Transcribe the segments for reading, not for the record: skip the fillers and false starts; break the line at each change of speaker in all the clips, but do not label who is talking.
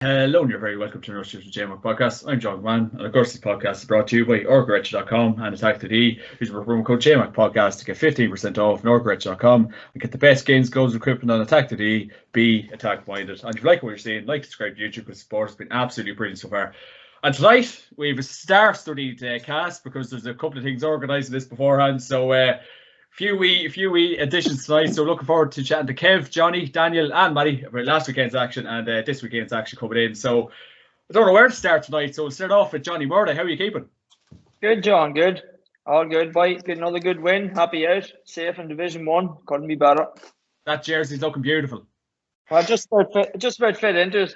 Hello and you're very welcome to the Roscommon GAA podcast. I'm John Mann, and of course this podcast is brought to you by Orgretch.com and Atak.ie. Use our promo code GAA podcast to get 15% off on Orgretch.com and get the best games, goals, and equipment on Atak.ie. Be attack minded. And if you like what you're seeing, like, subscribe to YouTube because support has been absolutely brilliant so far. And tonight we have a star-studied cast because there's a couple of things organising this beforehand. So few wee additions tonight, so looking forward to chatting to Kev, Johnny, Daniel and Matty about last weekend's action and this weekend's action coming in. So I don't know where to start tonight, so we'll start off with Johnny Murday. How are you keeping?
Good, John, good. All good, boy. Get another good win. Happy out. Safe in Division 1. Couldn't be better.
That jersey's looking beautiful.
Well, just about fit into it.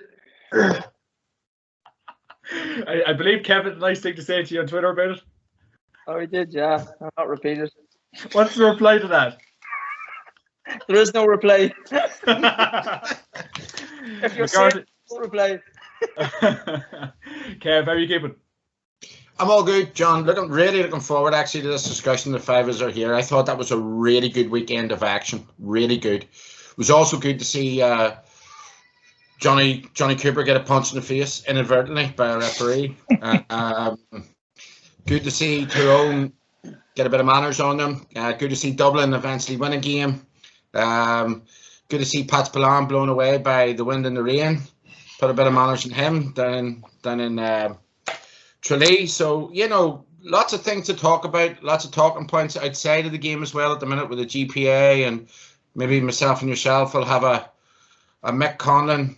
I believe Kevin had a nice thing to say to you on Twitter about it.
Oh, he did, yeah. I'll not repeat it.
What's the reply to that?
There is no reply. If you're saying no reply.
Kev, how are you keeping?
I'm all good, John. Really looking forward actually to this discussion. The five of us are here. I thought that was a really good weekend of action. Really good. It was also good to see Johnny Cooper get a punch in the face inadvertently by a referee. Good to see Tyrone get a bit of manners on them. Good to see Dublin eventually win a game. Good to see Pat Spillane blown away by the wind and the rain. Put a bit of manners in him down in Tralee. So, you know, lots of things to talk about. Lots of talking points outside of the game as well at the minute with the GPA, and maybe myself and yourself will have a Mick Conlon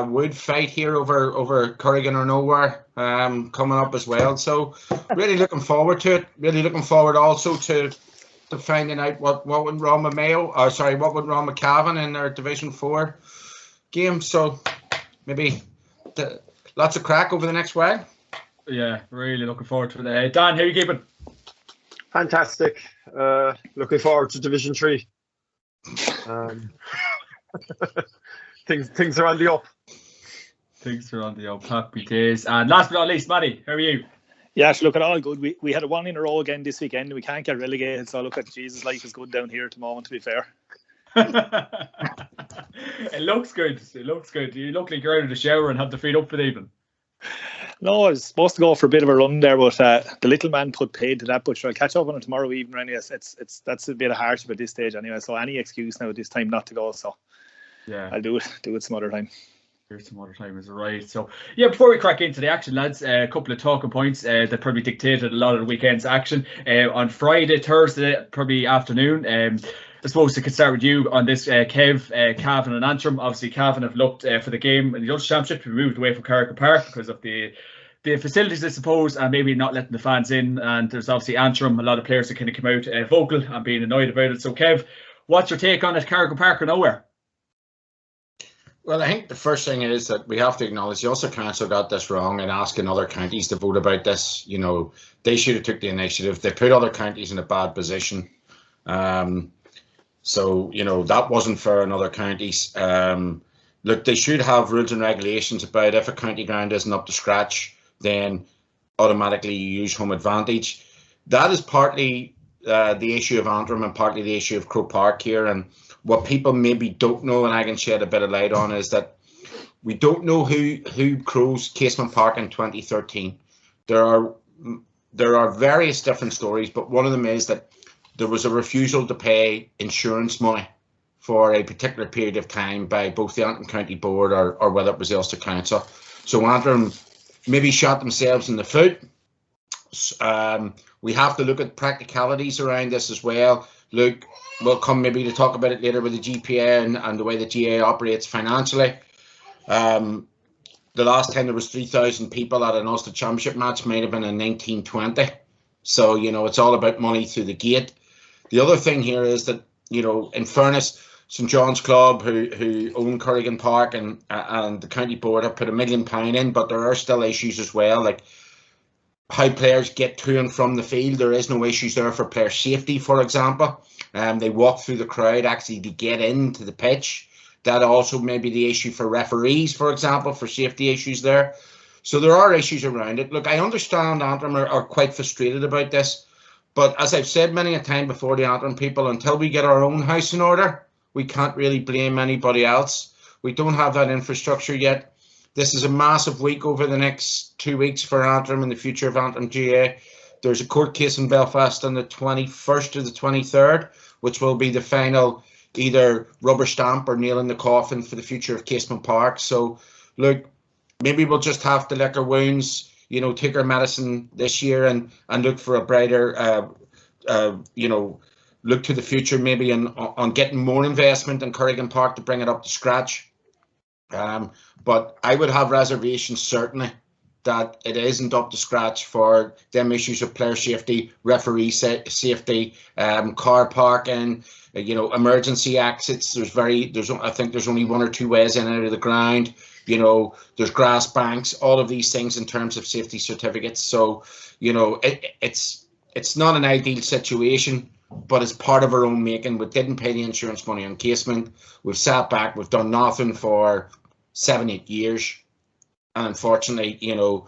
Wood fight here over Corrigan or nowhere coming up as well. So really looking forward to it. Really looking forward also to finding out what went wrong with Mayo. What went wrong with Cavan in their Division 4 game. So maybe lots of crack over the next while.
Yeah, really looking forward to it. Dan, how are you keeping?
Fantastic. Looking forward to Division 3. Things are on the up.
Things are on the up. Happy days. And last but not least, Matty, how are you?
Yeah, look at all good. We had a one in a row again this weekend. We can't get relegated, so look at Jesus, life is good down here at the moment, to be fair.
It looks good. It looks good. You look like you're out of the shower and have the feet up for the evening.
No, I was supposed to go for a bit of a run there, but the little man put paid to that. But I'll catch up on it tomorrow evening. Anyway, that's a bit of hardship at this stage anyway. So any excuse now at this time not to go. So yeah, I'll do it some other time.
Some other time is right. So yeah, before we crack into the action, lads, a couple of talking points that probably dictated a lot of the weekend's action. On Friday, Thursday, probably afternoon. I suppose I could start with you on this, Kev, Cavan and Antrim. Obviously, Cavan have looked for the game in the Ulster Championship to be moved away from Carrick Park because of the facilities, I suppose, and maybe not letting the fans in. And there's obviously Antrim, a lot of players that kind of come out vocal and being annoyed about it. So, Kev, what's your take on it, Carrick Park or nowhere?
Well, I think the first thing is that we have to acknowledge the Ulster Council got this wrong in asking other counties to vote about this. You know, they should have took the initiative. They put other counties in a bad position. So, you know, that wasn't fair in other counties. Look, they should have rules and regulations about if a county ground isn't up to scratch, then automatically you use home advantage. That is partly the issue of Antrim and partly the issue of Croke Park here. And what people maybe don't know, and I can shed a bit of light on, is that we don't know who closed Casement Park in 2013. There are various different stories, but one of them is that there was a refusal to pay insurance money for a particular period of time by both the Antrim County Board or whether it was the Ulster Council. So Antrim maybe shot themselves in the foot. We have to look at practicalities around this as well. Look, we'll come maybe to talk about it later with the GPA and the way the GAA operates financially. The last time there was 3,000 people at an Ulster Championship match might have been in 1920. So, you know, it's all about money through the gate. The other thing here is that, you know, in fairness, St John's Club, who own Corrigan Park and the county board have put £1 million in, but there are still issues as well, like how players get to and from the field. There is no issues there for player safety, for example. They walk through the crowd actually to get into the pitch. That also may be the issue for referees, for example, for safety issues there. So there are issues around it. Look, I understand Antrim are quite frustrated about this, but as I've said many a time before, the Antrim people, until we get our own house in order, we can't really blame anybody else. We don't have that infrastructure yet. this is a massive week over the next 2 weeks for Antrim and the future of Antrim GAA. There's a court case in Belfast on the 21st to the 23rd, which will be the final either rubber stamp or nail in the coffin for the future of Casement Park. So, look, maybe we'll just have to lick our wounds, you know, take our medicine this year and look for a brighter, you know, look to the future maybe on getting more investment in Corrigan Park to bring it up to scratch. But I would have reservations certainly that it isn't up to scratch for them issues of player safety, referee safety, car parking, you know, emergency exits. I think there's only 1 or 2 ways in and out of the ground. You know, there's grass banks, all of these things in terms of safety certificates. So, you know, it's not an ideal situation, but it's part of our own making. We didn't pay the insurance money on Casement. We've sat back. We've done nothing for 7-8 years. And unfortunately, you know,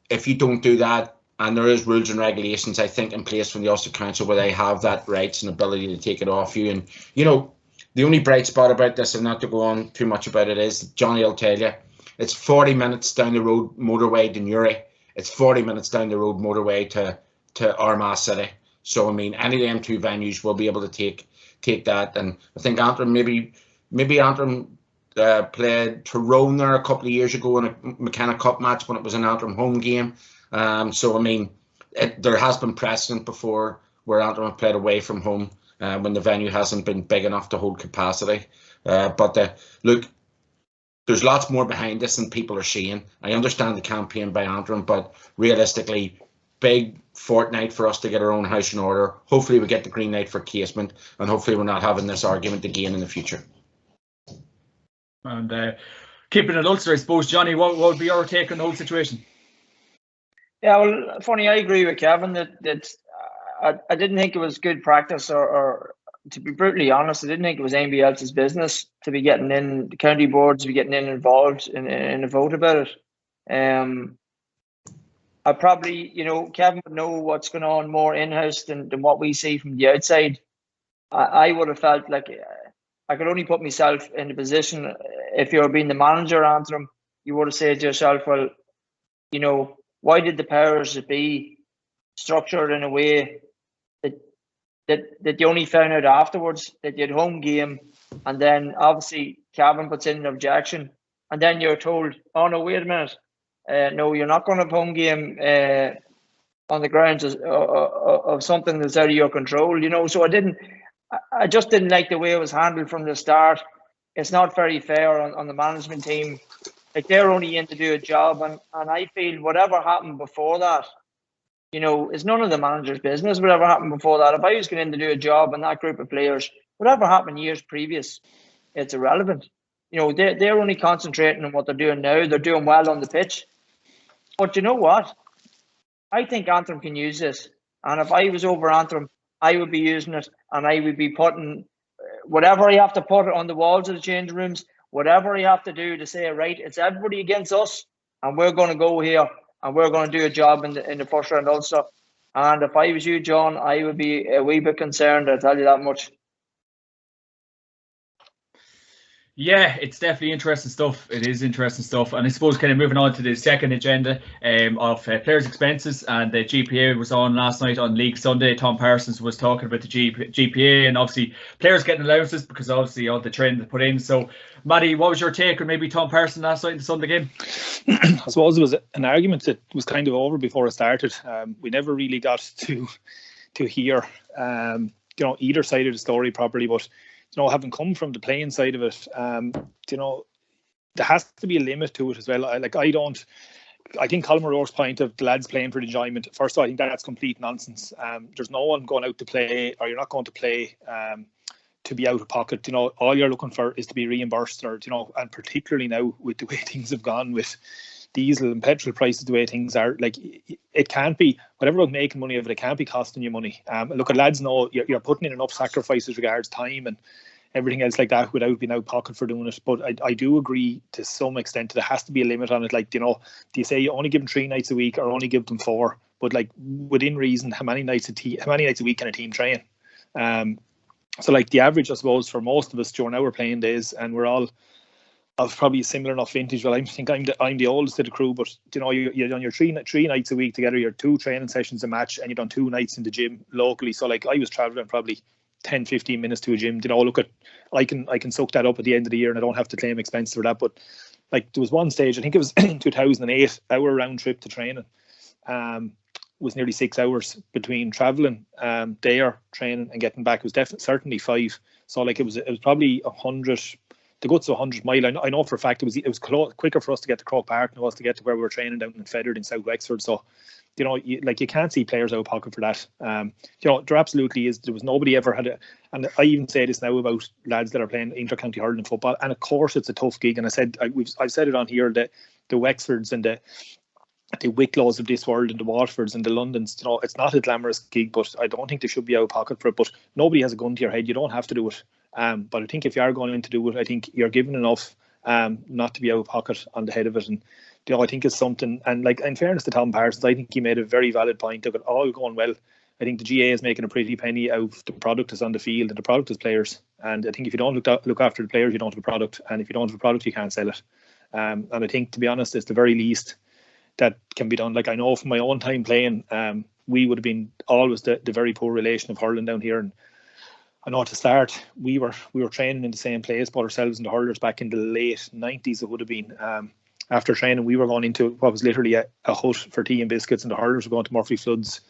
if you don't do that, and there is rules and regulations, I think, in place from the Ulster Council where they have that rights and ability to take it off you. And, you know, the only bright spot about this, and not to go on too much about it, is Johnny will tell you, it's 40 minutes down the road motorway to Newry. It's 40 minutes down the road motorway to Armagh City. So, I mean, any of them 2 venues will be able to take that. And I think Antrim, maybe Antrim played Tyrone there a couple of years ago in a McKenna Cup match when it was an Antrim home game. So, I mean, there has been precedent before where Antrim have played away from home when the venue hasn't been big enough to hold capacity. But look, there's lots more behind this than people are seeing. I understand the campaign by Antrim, but realistically, big fortnight for us to get our own house in order. Hopefully we get the green light for Casement, and hopefully we're not having this argument again in the future.
And keeping it Ulster, I suppose, Johnny, what would be your take on the whole situation?
Yeah, well, funny, I agree with Kevin that I didn't think it was good practice, or to be brutally honest, I didn't think it was anybody else's business to be getting in, the county boards to be getting involved in a vote about it. I probably, you know, Kevin would know what's going on more in-house than what we see from the outside. I would have felt like I could only put myself in the position, if you're being the manager, Antrim, you would have said to yourself, well, you know, why did the powers that be structured in a way that you only found out afterwards that you had home game, and then obviously Cavan puts in an objection, and then you're told, oh no, wait a minute, no, you're not going to have home game on the grounds of something that's out of your control, you know. So I just didn't like the way it was handled from the start. It's not very fair on the management team. Like, they're only in to do a job, and I feel whatever happened before that, you know, it's none of the manager's business. Whatever happened before that, if I was going in to do a job and that group of players, whatever happened years previous, it's irrelevant. You know, they're only concentrating on what they're doing now. They're doing well on the pitch. But you know what? I think Antrim can use this. And if I was over Antrim, I would be using it, and I would be putting whatever I have to put on the walls of the changing rooms, whatever I have to do to say, right, it's everybody against us, and we're going to go here, and we're going to do a job in the first round also. And if I was you, John, I would be a wee bit concerned, I'll tell you that much.
Yeah, it's definitely interesting stuff. It is interesting stuff. And I suppose kind of moving on to the second agenda of players' expenses, and the GPA was on last night on League Sunday. Tom Parsons was talking about the GPA, and obviously players getting allowances because obviously all the trend they put in. So, Matty, what was your take on maybe Tom Parsons last night in the Sunday game?
I suppose it was an argument that was kind of over before it started. We never really got to hear you know, either side of the story properly, but you know, having come from the playing side of it, you know, there has to be a limit to it as well. I think Colin O'Rourke's point of the lads playing for the enjoyment, first of all, I think that's complete nonsense. There's no one going out to play, or you're not going to play to be out of pocket. You know, all you're looking for is to be reimbursed, or, you know, and particularly now with the way things have gone with diesel and petrol prices, the way things are, like, it can't be, whatever about making money of it, it can't be costing you money. Look, lads know you're putting in enough sacrifices regards time and everything else like that without being out of pocket for doing it. But I do agree to some extent there has to be a limit on it. Like, you know, do you say you only give them 3 nights a week or only give them 4? But like, within reason, how many nights a week can a team train? So like the average, I suppose, for most of us during our playing days, and we're all of probably a similar enough vintage. Well, I think I'm the oldest of the crew, but you know, you're done your three nights a week together. You're 2 training sessions a match, and you've done 2 nights in the gym locally. So like I was traveling probably 10-15 minutes to a gym. You know, look at I can soak that up at the end of the year, and I don't have to claim expenses for that. But like there was one stage, I think it was in 2008, our round trip to training was nearly 6 hours between traveling there, training, and getting back. It was certainly 5. So like it was probably 100. The guts of 100 mile. I know for a fact it was quicker for us to get to Croke Park than it was to get to where we were training down in Feathered in South Wexford. So, you know, you can't see players out of pocket for that. You know, there absolutely is. There was nobody ever had and I even say this now about lads that are playing inter-county hurling football. And of course, it's a tough gig. And I've said it on here that the Wexfords and the Wicklows of this world and the Waterfords and the Londons, you know, it's not a glamorous gig, but I don't think they should be out of pocket for it. But nobody has a gun to your head. You don't have to do it. But I think if you are going in to do it, I think you're given enough not to be out of pocket on the head of it. And you know, I think it's something. And like in fairness to Tom Parsons, I think he made a very valid point. Look, it all going well. I think the GAA is making a pretty penny out of the product that's on the field and the product is players. And I think if you don't look after the players, you don't have a product. And if you don't have a product, you can't sell it. And I think, to be honest, it's the very least that can be done. Like I know from my own time playing, we would have been always the very poor relation of hurling down here. And I know at the start we were training in the same place, both ourselves and the hurlers back in the late 90s. It would have been after training, we were going into what was literally a hut for tea and biscuits, and the hurlers were going to Murphy Floods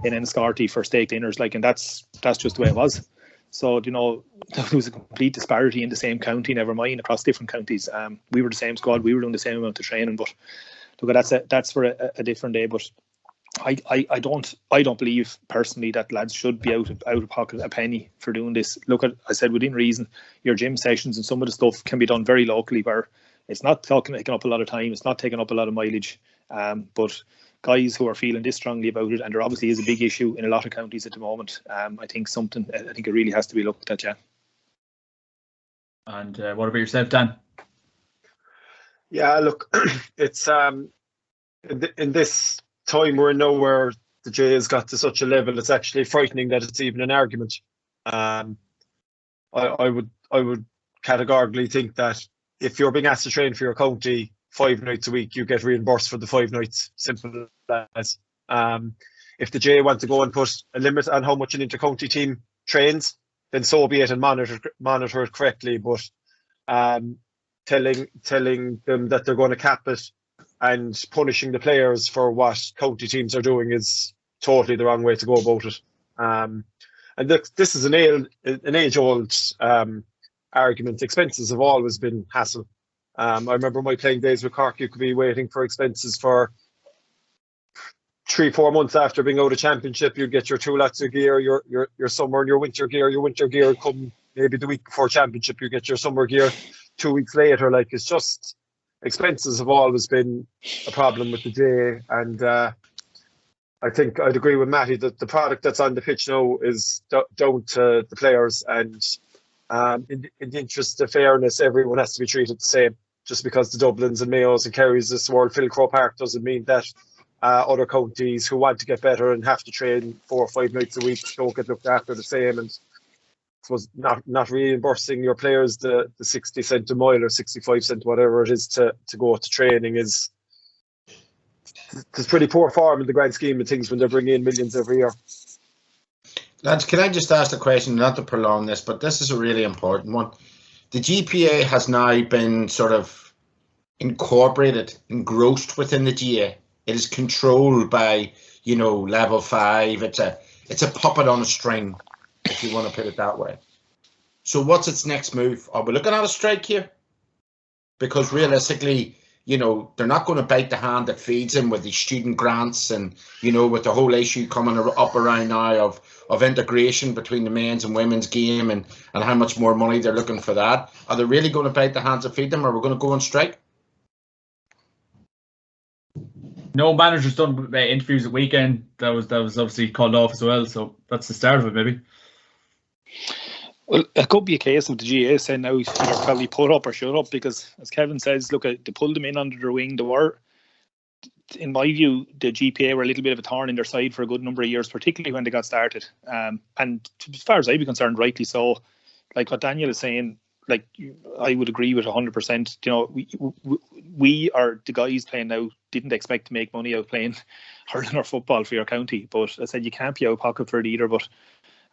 in Enniscorthy for steak dinners. Like, and that's just the way it was. So you know, there was a complete disparity in the same county. Never mind across different counties. We were the same squad. We were doing the same amount of training, but look, that's for a different day. But I don't believe personally that lads should be out of pocket a penny for doing this. Look, I said within reason, your gym sessions and some of the stuff can be done very locally where it's not taking up a lot of time, it's not taking up a lot of mileage. But guys who are feeling this strongly about it, and there obviously is a big issue in a lot of counties at the moment. I think it really has to be looked at. Yeah.
And what about yourself, Dan?
Yeah, look, it's in this time we're in now where the GAA has got to such a level, it's actually frightening that it's even an argument. I would categorically think that if you're being asked to train for your county 5 nights a week, you get reimbursed for the 5 nights. Simple as. If the GAA want to go and put a limit on how much an inter-county team trains, then so be it, and monitor it correctly. But telling them that they're going to cap it and punishing the players for what county teams are doing is totally the wrong way to go about it. And this is an age-old argument. Expenses have always been hassle. I remember my playing days with Cork. You could be waiting for expenses for 3-4 months after being out of championship. You'd get your 2 lots of gear, your summer and your winter gear. Your winter gear come maybe the week before championship. You get your summer gear 2 weeks later. Like, it's just, expenses have always been a problem with the GAA, and I think I'd agree with Matty that the product that's on the pitch now is down to the players, and in the interest of fairness, everyone has to be treated the same. Just because the Dublins and Mayos and Kerrys this world fill Croke Park doesn't mean that other counties who want to get better and have to train 4 or 5 nights a week don't get looked after the same. And I suppose not reimbursing your players the 60 cent a mile or 65 cent, whatever it is, to go to training is pretty poor form in the grand scheme of things when they're bringing in millions every year.
Lads, can I just ask a question, not to prolong this, but this is a really important one. The GPA has now been sort of incorporated, engrossed within the GAA. It is controlled by, level 5. It's a puppet on a string, if you want to put it that way. So what's its next move? Are we looking at a strike here? Because realistically, they're not going to bite the hand that feeds them with the student grants and, with the whole issue coming up around now of integration between the men's and women's game and how much more money they're looking for that. Are they really going to bite the hands that feed them, or are we going to go on strike?
No, managers done interviews at weekend. That was obviously called off as well. So that's the start of it, maybe.
Well, it could be a case of the GAA saying now they're probably put up or shut up, because, as Kevin says, look, they pulled them in under their wing. They were, in my view, the GPA were a little bit of a thorn in their side for a good number of years, particularly when they got started. And as far as I'd be concerned, rightly so. Like what Daniel is saying, like I would agree with 100%. You know, we are the guys playing now didn't expect to make money out playing hurling or football for your county, but I said you can't be out of pocket for it either. But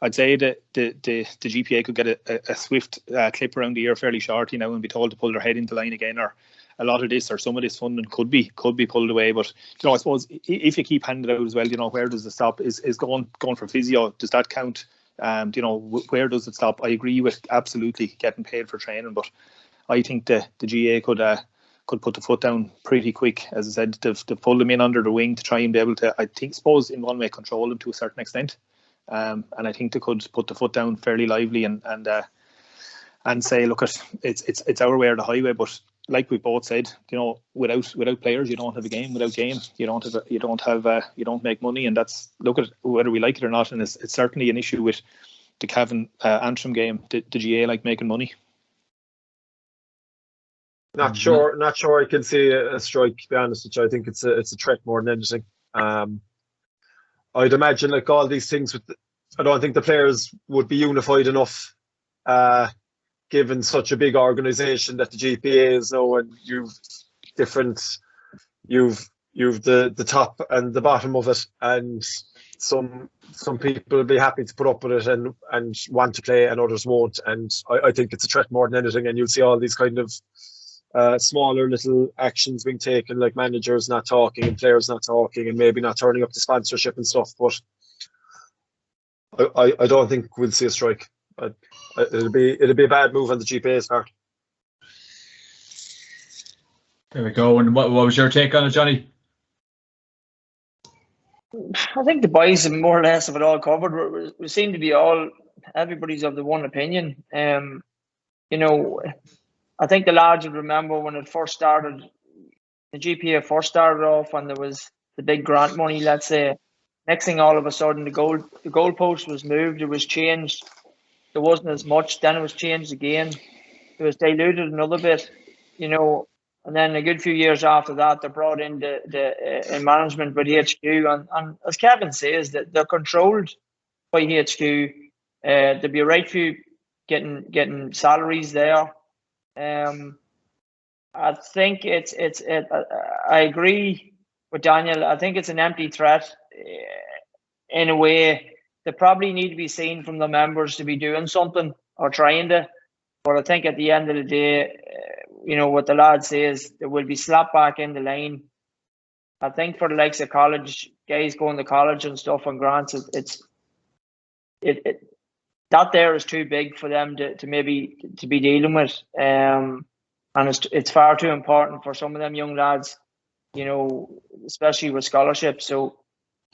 I'd say that the GPA could get a swift clip around the ear fairly shortly now and be told to pull their head into line again, or a lot of this or some of this funding could be pulled away. But you know, I suppose if you keep handing it out as well, you know, where does it stop? Is going for physio, does that count? You know, where does it stop? I agree with absolutely getting paid for training, but I think the GAA could put the foot down pretty quick. As I said, to pull them in under the wing to try and be able to, I think, suppose in one way control them to a certain extent. And I think they could put the foot down fairly lively and say, look, it's our way or the highway. But like we both said, you know, without players, you don't have a game. Without game, you don't make money. And that's, look at whether we like it or not. And it's certainly an issue with the Cavan Antrim game. The GAA like making money.
Not sure I can see a strike, to be honest with you. I think it's a threat more than anything. I'd imagine like all these things I don't think the players would be unified enough, given such a big organisation that the GPA is now, and you've the top and the bottom of it, and some people will be happy to put up with it and want to play, and others won't. And I think it's a threat more than anything, and you'll see all these kind of smaller little actions being taken, like managers not talking and players not talking and maybe not turning up to sponsorship and stuff. But I don't think we'll see a strike. It'll be a bad move on the GPA's part.
There we go. And what was your take on it, Johnny?
I think the boys have more or less of it all covered. We seem to be everybody's of the one opinion. You know, I think the lads would remember when it first started, the GPA first started off, and there was the big grant money, let's say. Next thing, all of a sudden, the goalpost was moved, it was changed. There wasn't as much, then it was changed again. It was diluted another bit, you know. And then a good few years after that, they brought in the management with HQ. And as Kevin says, that they're controlled by HQ. There'll be a right few getting salaries there. I think I agree with Daniel. I think it's an empty threat in a way. They probably need to be seen from the members to be doing something or trying to. But I think at the end of the day, you know, what the lad says, there will be slapped back in the line. I think for the likes of college guys going to college and stuff and grants, that there is too big for them to maybe to be dealing with, and it's far too important for some of them young lads, you know, especially with scholarships. So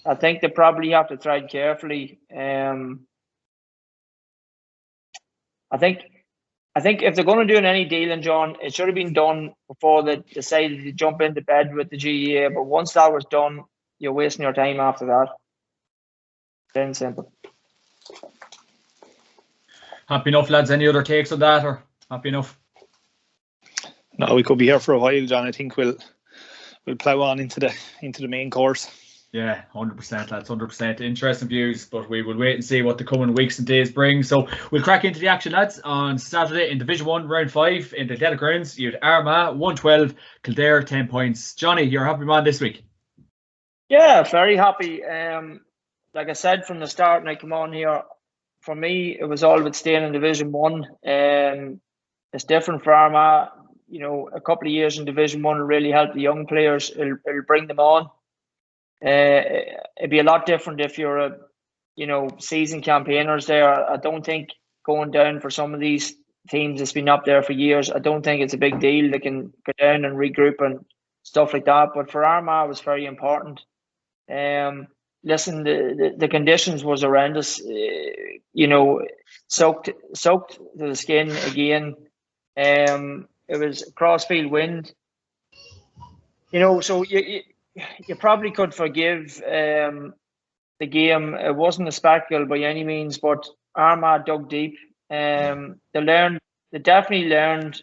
I think they probably have to tread carefully. I think if they're going to do any dealing, John, it should have been done before they decided to jump into bed with the GAA. But once that was done, you're wasting your time after that. Plain and simple.
Happy enough, lads? Any other takes on that, or happy enough?
No, we could be here for a while, John. I think we'll plough on into the main course.
Yeah, 100%, lads, 100%. Interesting views, but we will wait and see what the coming weeks and days bring. So we'll crack into the action, lads. On Saturday in Division 1, Round 5, in the Gaelic Grounds, you had Armagh, 112, Kildare, 10 points. Johnny, you're a happy man this week?
Yeah, very happy. Like I said from the start when I come on here, for me, it was all about staying in Division 1. It's different for Armagh. You know, a couple of years in Division 1 will really help the young players. It'll bring them on. It'd be a lot different if you're a, you know, seasoned campaigners there. I don't think going down for some of these teams that's been up there for years, I don't think it's a big deal. They can go down and regroup and stuff like that. But for Armagh, it was very important. Listen, the conditions was horrendous. You know, soaked to the skin again. It was crossfield wind. You know, so you probably could forgive the game. It wasn't a spectacle by any means, but Armagh dug deep. They definitely learned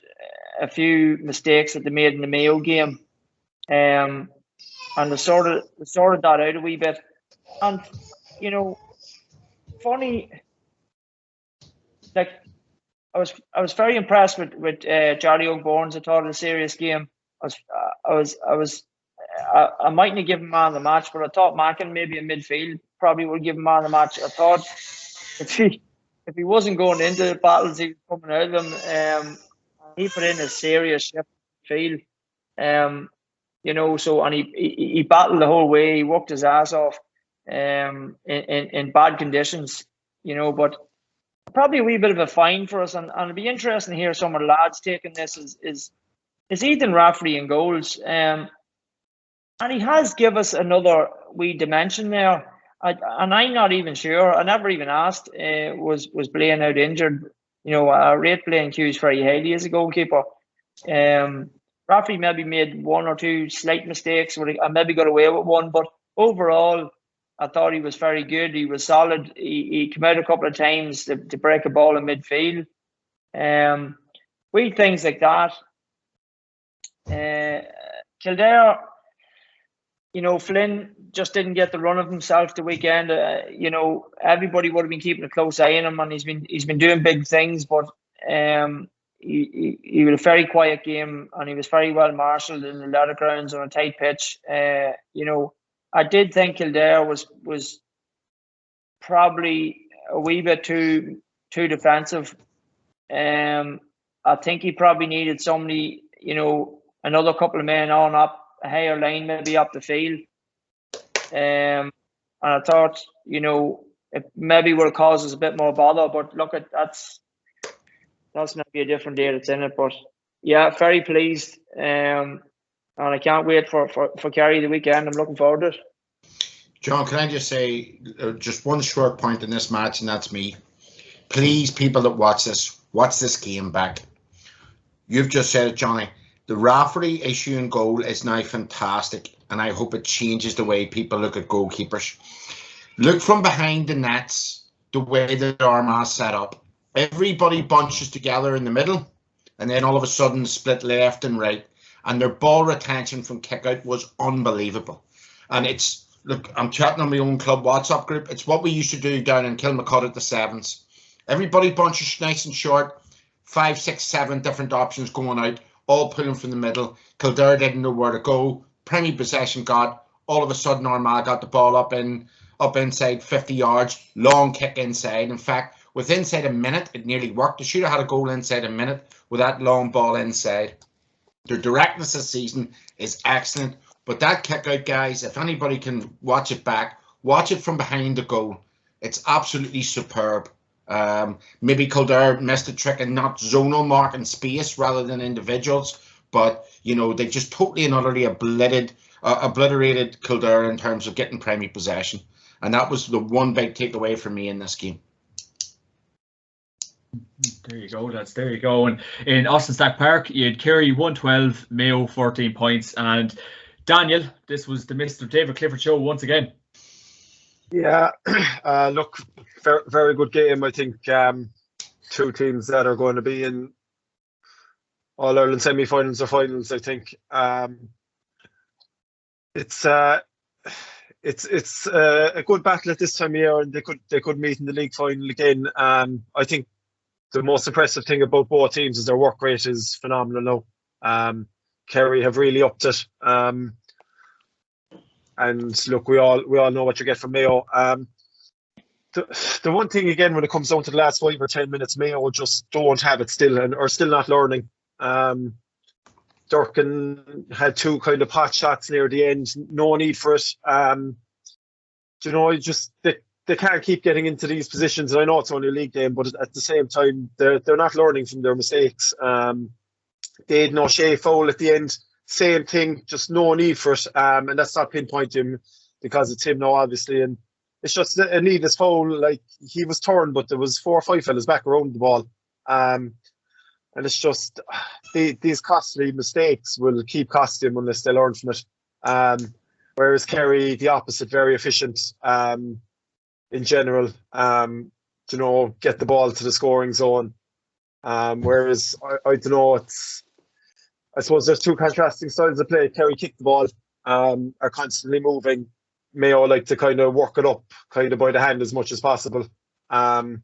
a few mistakes that they made in the Mayo game, and they sorted that out a wee bit. And you know, funny, like I was very impressed with Charlie O'Borns. I thought it was a serious game. I mightn't have given man of the match, but I thought Mackin maybe in midfield probably would give him man of the match. I thought if he wasn't going into the battles he was coming out of them, he put in a serious shift in field. You know, so and he battled the whole way. He worked his ass off in bad conditions, you know, but probably a wee bit of a fine for us, and it'll be interesting to hear some of the lads taking this is Ethan Rafferty in goals. And he has give us another wee dimension there. And I'm not even sure. I never even asked. Was Blaine out injured? You know, I rate Blaine Hughes very highly as a goalkeeper. Rafferty maybe made one or two slight mistakes. I maybe got away with one, but overall, I thought he was very good. He was solid. He came out a couple of times to break a ball in midfield. Weird things like that. Kildare, you know, Flynn just didn't get the run of himself the weekend. You know, everybody would have been keeping a close eye on him, and he's been doing big things. But he was a very quiet game, and he was very well marshalled in the latter grounds on a tight pitch. You know, I did think Kildare was probably a wee bit too defensive. I think he probably needed somebody, you know, another couple of men on up a higher line, maybe up the field. And I thought, you know, it maybe would have caused us a bit more bother. But look, that's maybe a different day that's in it. But yeah, very pleased. And I can't wait for Kerry the weekend. I'm looking forward to it.
John, can I just say just one short point in this match, and that's me. Please, people that watch this game back. You've just said it, Johnny. The Rafferty issue in goal is now fantastic, and I hope it changes the way people look at goalkeepers. Look from behind the nets, the way that Armagh set up. Everybody bunches together in the middle, and then all of a sudden split left and right, and their ball retention from kick-out was unbelievable. And it's, look, I'm chatting on my own club WhatsApp group. It's what we used to do down in Kilmacud at the Sevens. Everybody bunches nice and short, 5, 6, 7 different options going out, all pulling from the middle. Kildare didn't know where to go. Premier possession got. All of a sudden, Armagh got the ball up inside 50 yards. Long kick inside. In fact, with inside a minute, it nearly worked. They should have had a goal inside a minute with that long ball inside. Their directness this season is excellent. But that kick out, guys, if anybody can watch it back, watch it from behind the goal. It's absolutely superb. Maybe Kildare missed a trick and not zonal marking space rather than individuals, but you know, they just totally and utterly obliterated Kildare in terms of getting primary possession, and that was the one big takeaway for me in this game.
There you go, lads. There you go. And in Austin Stack Park, you had Kerry 112, Mayo 14 points, and Daniel, this was the Mr. David Clifford show once again.
Yeah, look, very good game. I think two teams that are going to be in All-Ireland semi-finals or finals. I think it's a good battle at this time of year, and they could meet in the league final again. I think the most impressive thing about both teams is their work rate is phenomenal now. Kerry have really upped it. And look, we all know what you get from Mayo. The one thing again, when it comes down to the last 5 or 10 minutes, Mayo just don't have it still, and are still not learning. Durkin had 2 kind of pot shots near the end. No need for it. You know, just they can't keep getting into these positions. And I know it's only a league game, but at the same time, they're not learning from their mistakes. They had no Shea foul at the end. Same thing, just no need for it. And that's not pinpointing him because it's him now, obviously. And it's just a needless foul. Like, he was turned, but there was 4 or 5 fellas back around the ball. And it's just these costly mistakes will keep costing him unless they learn from it. Whereas Kerry, the opposite, very efficient in general. You know, get the ball to the scoring zone. Whereas I don't know, I suppose there's 2 contrasting styles of play. Kerry kick the ball, are constantly moving. Mayo like to kind of work it up kind of by the hand as much as possible. And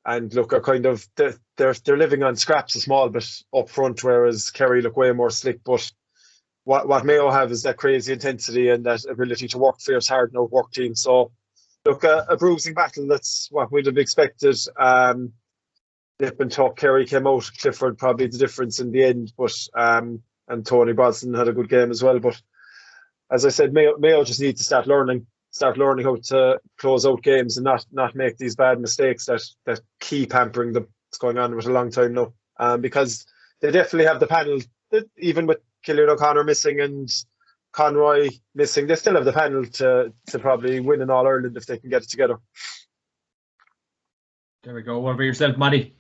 and look, are kind of they're living on scraps a small bit up front, whereas Kerry look way more slick. But what Mayo have is that crazy intensity and that ability to work fierce hard and outwork teams. So look, a bruising battle. That's what we'd have expected. Nip and tuck. Kerry came out. Clifford probably the difference in the end, but and Tony Brosnan had a good game as well. But as I said, Mayo just need to start learning how to close out games and not make these bad mistakes that keep hampering them. It's going on for a long time now, because they definitely have the panel. Even with Cillian O'Connor missing and Conroy missing, they still have the panel to probably win in All Ireland if they can get it together.
There we go. What about yourself, Matty?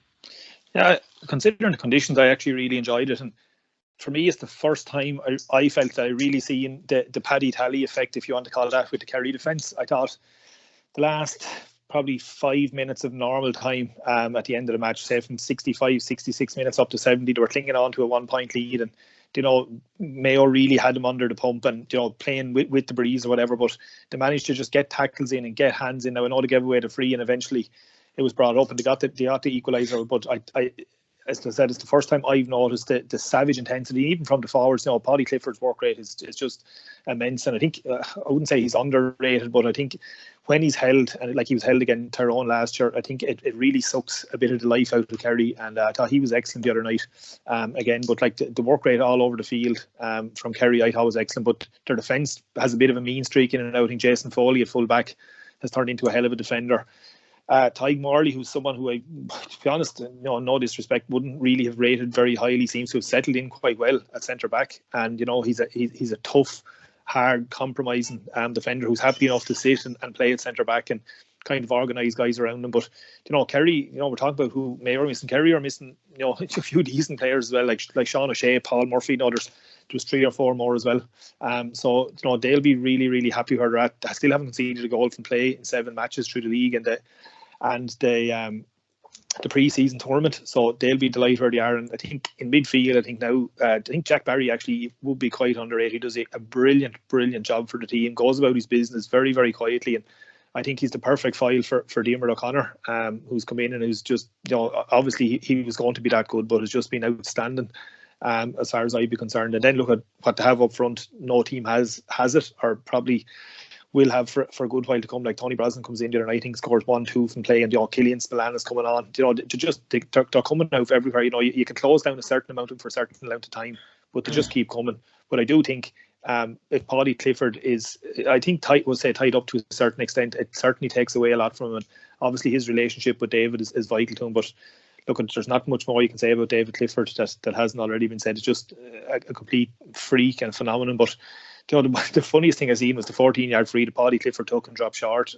Yeah, considering the conditions, I actually really enjoyed it, and for me, it's the first time I felt that I really seen the Paddy Tally effect, if you want to call it that, with the Kerry defence. I thought the last probably 5 minutes of normal time at the end of the match, say from 65, 66 minutes up to 70, they were clinging on to a 1 point lead, and Mayo really had them under the pump and playing with the breeze or whatever, but they managed to just get tackles in and get hands in. Now I know they gave away the free and eventually it was brought up and they got the equaliser, but I as I said, it's the first time I've noticed the savage intensity, even from the forwards. Paddy Clifford's work rate is just immense, and I think I wouldn't say he's underrated, but I think when he's held, and like he was held against Tyrone last year, I think it really sucks a bit of the life out of Kerry, and I thought he was excellent the other night again. But like the work rate all over the field from Kerry, I thought was excellent, but their defence has a bit of a mean streak in and out. I think Jason Foley at full back has turned into a hell of a defender. Tig Morley, who's someone who I, to be honest, no disrespect, wouldn't really have rated very highly, seems to have settled in quite well at centre back, and he's a tough, hard, compromising defender who's happy enough to sit and play at centre back and kind of organise guys around him. But Kerry, we're talking about who Mayo are missing. Kerry are missing a few decent players as well, like Sean O'Shea, Paul Murphy, and others. There's 3 or 4 more as well. So they'll be really, really happy where they're at. They still haven't conceded a goal from play in 7 matches through the league and the pre-season tournament, so they'll be delighted where they are. And I think in midfield, I think Jack Barry actually would be quite underrated. He does a brilliant job for the team, goes about his business very, very quietly, and I think he's the perfect file for Diarmuid O'Connor, who's come in and who's just obviously he was going to be that good, but has just been outstanding as far as I'd be concerned. And then look at what they have up front. No team has it, or probably will have for a good while to come. Like Tony Brosnan comes in the other night, I think scores 1-2 from play, and Killian Spillane is coming on. They're coming out everywhere. You can close down a certain amount for a certain amount of time, but they just keep coming. But I do think if Paddy Clifford is, I think tied up to a certain extent, it certainly takes away a lot from him. And obviously his relationship with David is vital to him. But look, there's not much more you can say about David Clifford that hasn't already been said. It's just a complete freak and phenomenon. But the funniest thing I seen was the 14-yard free that Paddy Clifford took and dropped short.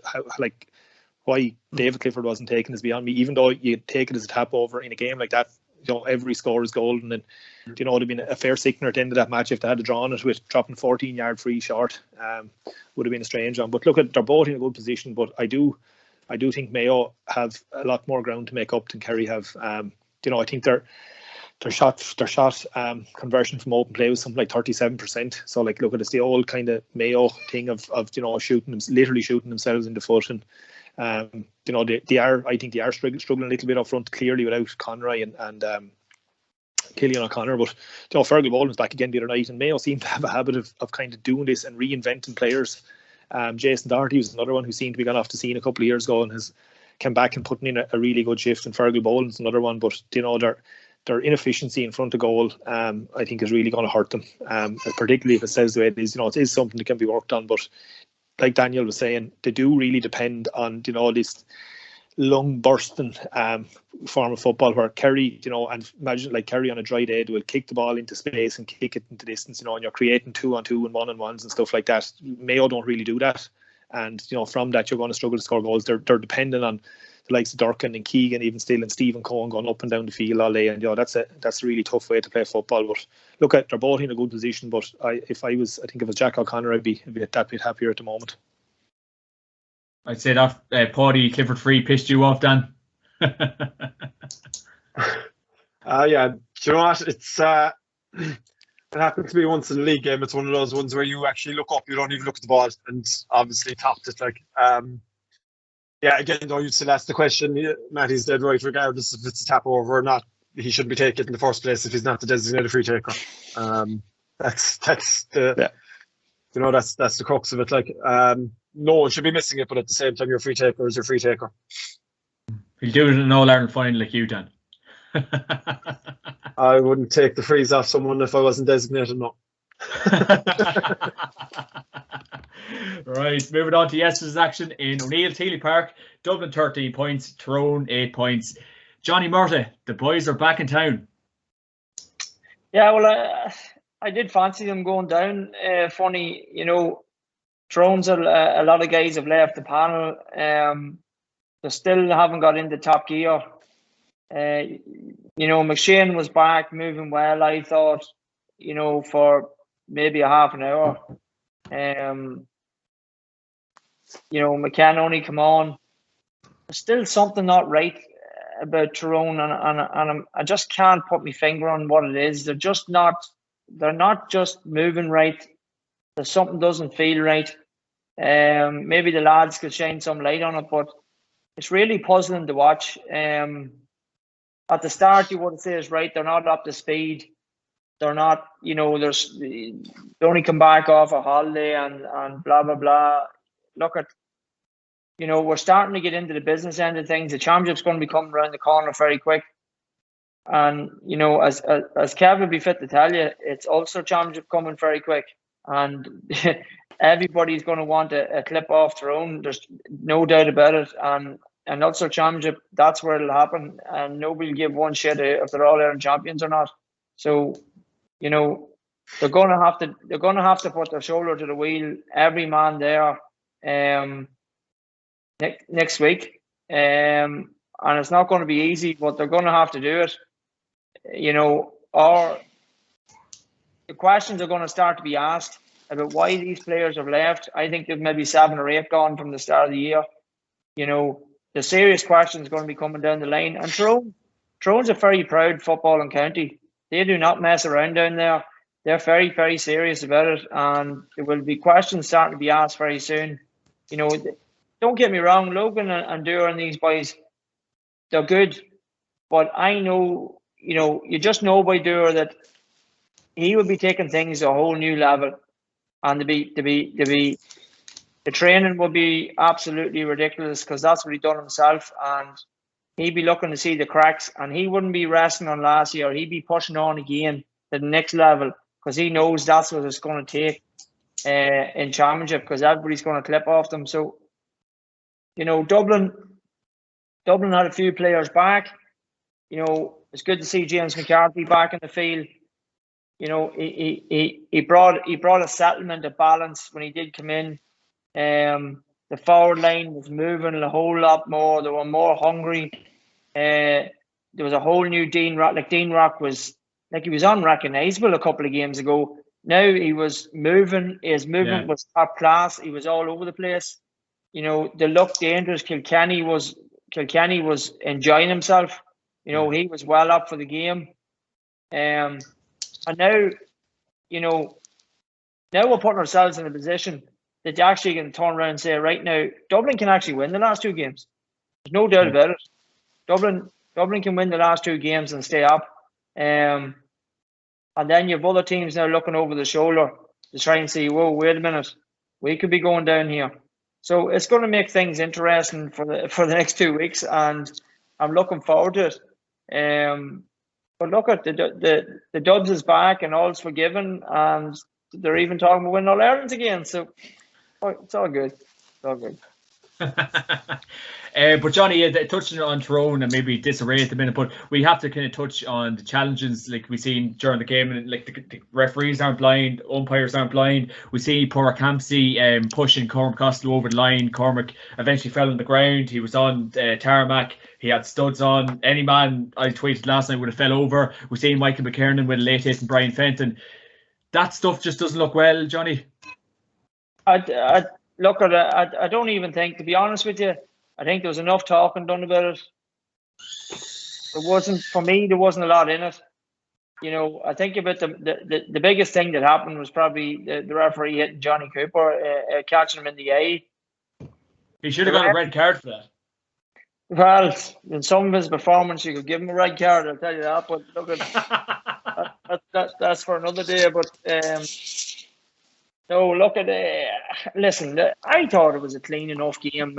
Why David Clifford wasn't taken is beyond me. Even though you take it as a tap over in a game like that, every score is golden, and it would have been a fair sickener at the end of that match if they had drawn it with dropping 14-yard free short. Would have been a strange one. But look, they're both in a good position. But I do think Mayo have a lot more ground to make up than Kerry have. I think their shot conversion from open play was something like 37%. So look at it's the old kind of Mayo thing of literally shooting themselves in the foot. And they are struggling a little bit up front, clearly without Conroy and Cillian O'Connor. But Fergal Boland's back again the other night, and Mayo seem to have a habit of kind of doing this and reinventing players. Jason Doherty was another one who seemed to be gone off the scene a couple of years ago and has come back and putting in a really good shift. And Fergal Boland's another one, but their inefficiency in front of goal, I think, is really going to hurt them. Particularly if it says the way it is, it is something that can be worked on. But like Daniel was saying, they do really depend on this lung bursting form of football where Kerry, and imagine like Kerry on a dry day, they will kick the ball into space and kick it into distance, and you're creating 2-on-2 and 1-on-1s and stuff like that. Mayo don't really do that, and from that you're going to struggle to score goals. They're dependent on the likes of Durkin and Keegan, even still, and Stephen Cohen going up and down the field all day, and that's a really tough way to play football. But look, they're both in a good position. But if it was Jack O'Connor, I'd be that bit happier at the moment.
I'd say that Paddy Clifford free pissed you off, Dan.
Yeah, do you know what? It's it happened to me once in a league game. It's one of those ones where you actually look up, you don't even look at the ball, and obviously topped it. Yeah, again, though, you'd still ask the question. Matty's dead right, regardless if it's a tap over or not. He shouldn't be taking it in the first place if he's not the designated free taker. That's the that's the crux of it. Like, no one should be missing it, but at the same time, your free taker is your free taker.
He'll do it in an All-Ireland final like you, Dan.
I wouldn't take the freeze off someone if I wasn't designated. No.
Right, moving on to yesterday's action in O'Neill Teely Park. Dublin 13 points, Tyrone 8 points. Johnny Murtagh, the boys are back in town.
Yeah, well, I did fancy them going down. Funny, Tyrone's a lot of guys have left the panel. They still haven't got into top gear. McShane was back, moving well, I thought, for maybe a half an hour. McCann only come on. There's still something not right about Tyrone, and I just can't put my finger on what it is. They're not just moving right. There's something doesn't feel right. Maybe the lads could shine some light on it, but it's really puzzling to watch. At the start, you would say it's right. They're not up to speed. They're not, they only come back off a holiday and blah, blah, blah. Look at, we're starting to get into the business end of things. The championship's going to be coming around the corner very quick. And, as Kev would be fit to tell you, it's Ulster Championship coming very quick. And everybody's going to want a clip off Tyrone. There's no doubt about it. And Ulster Championship, that's where it'll happen. And nobody will give one shit if they're All-Ireland champions or not. So, they're going to have to put their shoulder to the wheel, every man there, next week. And it's not going to be easy, but they're going to have to do it. Or the questions are going to start to be asked about why these players have left. I think there's maybe 7 or 8 gone from the start of the year. The serious questions going to be coming down the line. And Tyrone's a very proud footballing county. They do not mess around down there. They're very, very serious about it. And there will be questions starting to be asked very soon. Don't get me wrong, Logan and Dura and these boys, they're good. But I know, you just know by Dura that he will be taking things to a whole new level. And the training will be absolutely ridiculous because that's what he done himself, and he'd be looking to see the cracks, and he wouldn't be resting on last year. He'd be pushing on again to the next level because he knows that's what it's going to take in championship, because everybody's going to clip off them. So, Dublin had a few players back. It's good to see James McCarthy back in the field. He brought a settlement, a balance when he did come in. The forward line was moving a whole lot more. They were more hungry. There was a whole new Dean Rock. Like Dean Rock was he was unrecognisable a couple of games ago. Now he was moving. His movement was top class. He was all over the place. They looked dangerous. Kilkenny was enjoying himself. He was well up for the game. And now, now we're putting ourselves in a position that you actually can turn around and say, right now, Dublin can actually win the last 2 games. There's no doubt about it. Dublin can win the last 2 games and stay up. And then you have other teams now looking over the shoulder to try and see, whoa, wait a minute, we could be going down here. So it's going to make things interesting for the next 2 weeks, and I'm looking forward to it. But look at the Dubs is back and all's forgiven, and they're even talking about winning All-Ireland again. So it's all good. It's all good.
But Johnny, touching on Tyrone and maybe disarray at the minute, but we have to kind of touch on the challenges like we've seen during the game, and like the referees aren't blind, umpires aren't blind. We see poor Campsey pushing Cormac Costello over the line. Cormac eventually fell on the ground. He was on tarmac. He had studs on. Any man I tweeted last night would have fell over. We see Michael McKiernan with a late hit and Brian Fenton. That stuff just doesn't look well, Johnny.
I look at it. I don't even think, to be honest with you, I think there was enough talking done about it. There wasn't a lot in it. I think about the biggest thing that happened was probably the referee hitting Johnny Cooper, catching him in the eye.
He should have got a red card for that.
Well, in some of his performance, you could give him a red card, I'll tell you that. But look at that's for another day. But no, look at listen. I thought it was a clean enough game.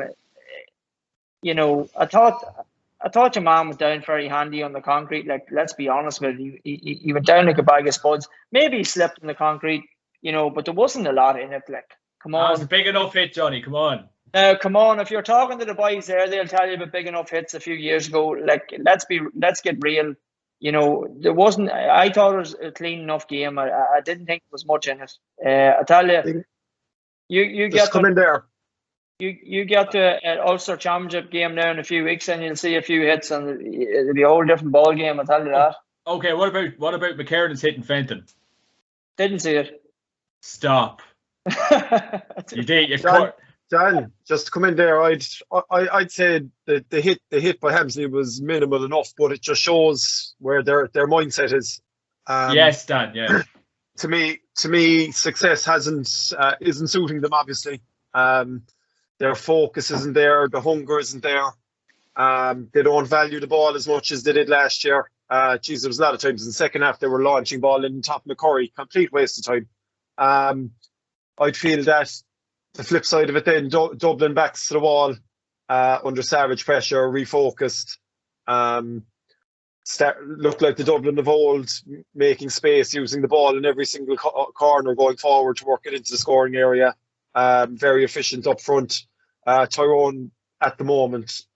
You know, I thought your man went down very handy on the concrete. Like, let's be honest with you, he went down like a bag of spuds. Maybe he slipped in the concrete, you know, but there wasn't a lot in it. Like, come on,
that was a big enough hit, Johnny. Come on.
Now, come on. If you're talking to the boys there, they'll tell you about big enough hits a few years ago. Like, let's get real. You know, there wasn't. I thought it was a clean enough game. I didn't think there was much in it. I tell you, you
just
get
come in there.
You get to an Ulster Championship game now in a few weeks, and you'll see a few hits, and it'll be a whole different ball game. I tell you that.
Okay, what about McKernan's hitting Fenton?
Didn't see it.
Stop. You did.
Dan, just come in there. I'd say the hit by Hamsley was minimal enough, but it just shows where their mindset is.
Yes, Dan. Yeah.
To me, success isn't suiting them. Obviously, their focus isn't there. The hunger isn't there. They don't value the ball as much as they did last year. There was a lot of times in the second half they were launching ball in top of McCurry. Complete waste of time. I'd feel that the flip side of it then, Dublin backs to the wall under savage pressure, refocused. Looked like the Dublin of old, making space, using the ball in every single corner, going forward to work it into the scoring area. Very efficient up front. Tyrone at the moment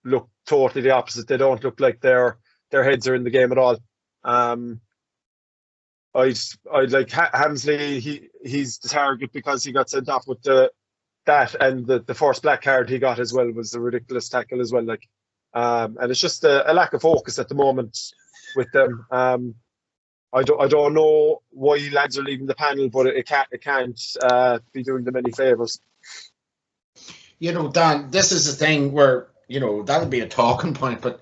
look totally the opposite. They don't look like their heads are in the game at all. I'd like Hamsley. He's the target because he got sent off with that and the first black card he got as well was a ridiculous tackle as well. Like, and it's just a lack of focus at the moment with them. I don't know why lads are leaving the panel, but it can't be doing them any favours.
You know, Dan, this is the thing where, you know, that'll be a talking point, but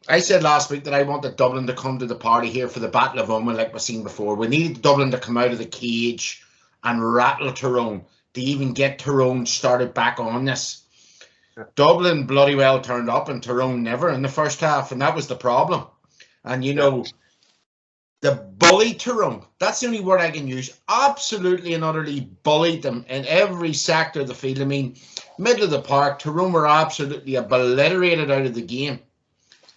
I said last week that I wanted Dublin to come to the party here for the Battle of Omagh like we've seen before. We needed Dublin to come out of the cage and rattle Tyrone to even get Tyrone started back on this. Yeah. Dublin bloody well turned up and Tyrone never in the first half, and that was the problem. And, you know, the bully Tyrone, that's the only word I can use, absolutely and utterly bullied them in every sector of the field. I mean, middle of the park, Tyrone were absolutely obliterated out of the game.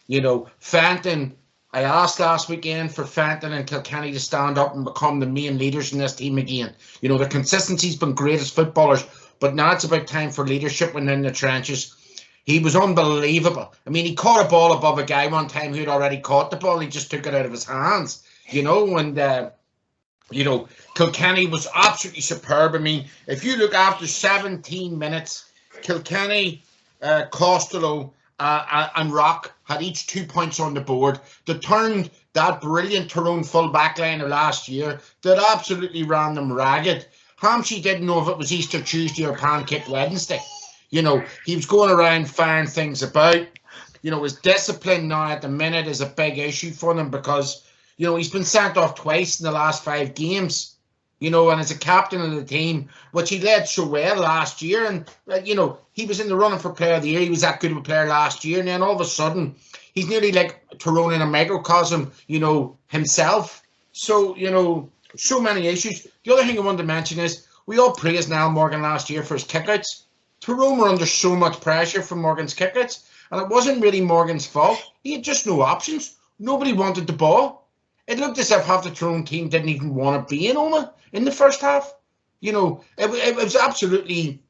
You know, Fenton, I asked last weekend for Fenton and Kilkenny to stand up and become the main leaders in this team again. You know, the consistency's been great as footballers, but now it's about time for leadership within the trenches. He was unbelievable. I mean, he caught a ball above a guy one time who'd already caught the ball. He just took it out of his hands, you know, and, you know, Kilkenny was absolutely superb. I mean, if you look after 17 minutes, Kilkenny, Costello, and Rock had each 2 points on the board that turned that brilliant Tyrone full back line of last year that absolutely ran them ragged. Hamshy didn't know if it was Easter Tuesday or Pancake Wednesday. You know, he was going around firing things about. You know, his discipline now at the minute is a big issue for them because, you know, he's been sent off twice in the last 5 games. You know, and as a captain of the team, which he led so well last year, and, you know, he was in the running for player of the year. He was that good of a player last year, and then all of a sudden, he's nearly like Tyrone in a microcosm, you know, himself. So, you know, so many issues. The other thing I wanted to mention is we all praised Niall Morgan last year for his kickouts. Tyrone were under so much pressure from Morgan's kickouts, and it wasn't really Morgan's fault. He had just no options. Nobody wanted the ball. It looked as if half the Tyrone team didn't even want to be in Omagh in the first half. You know, it was absolutely,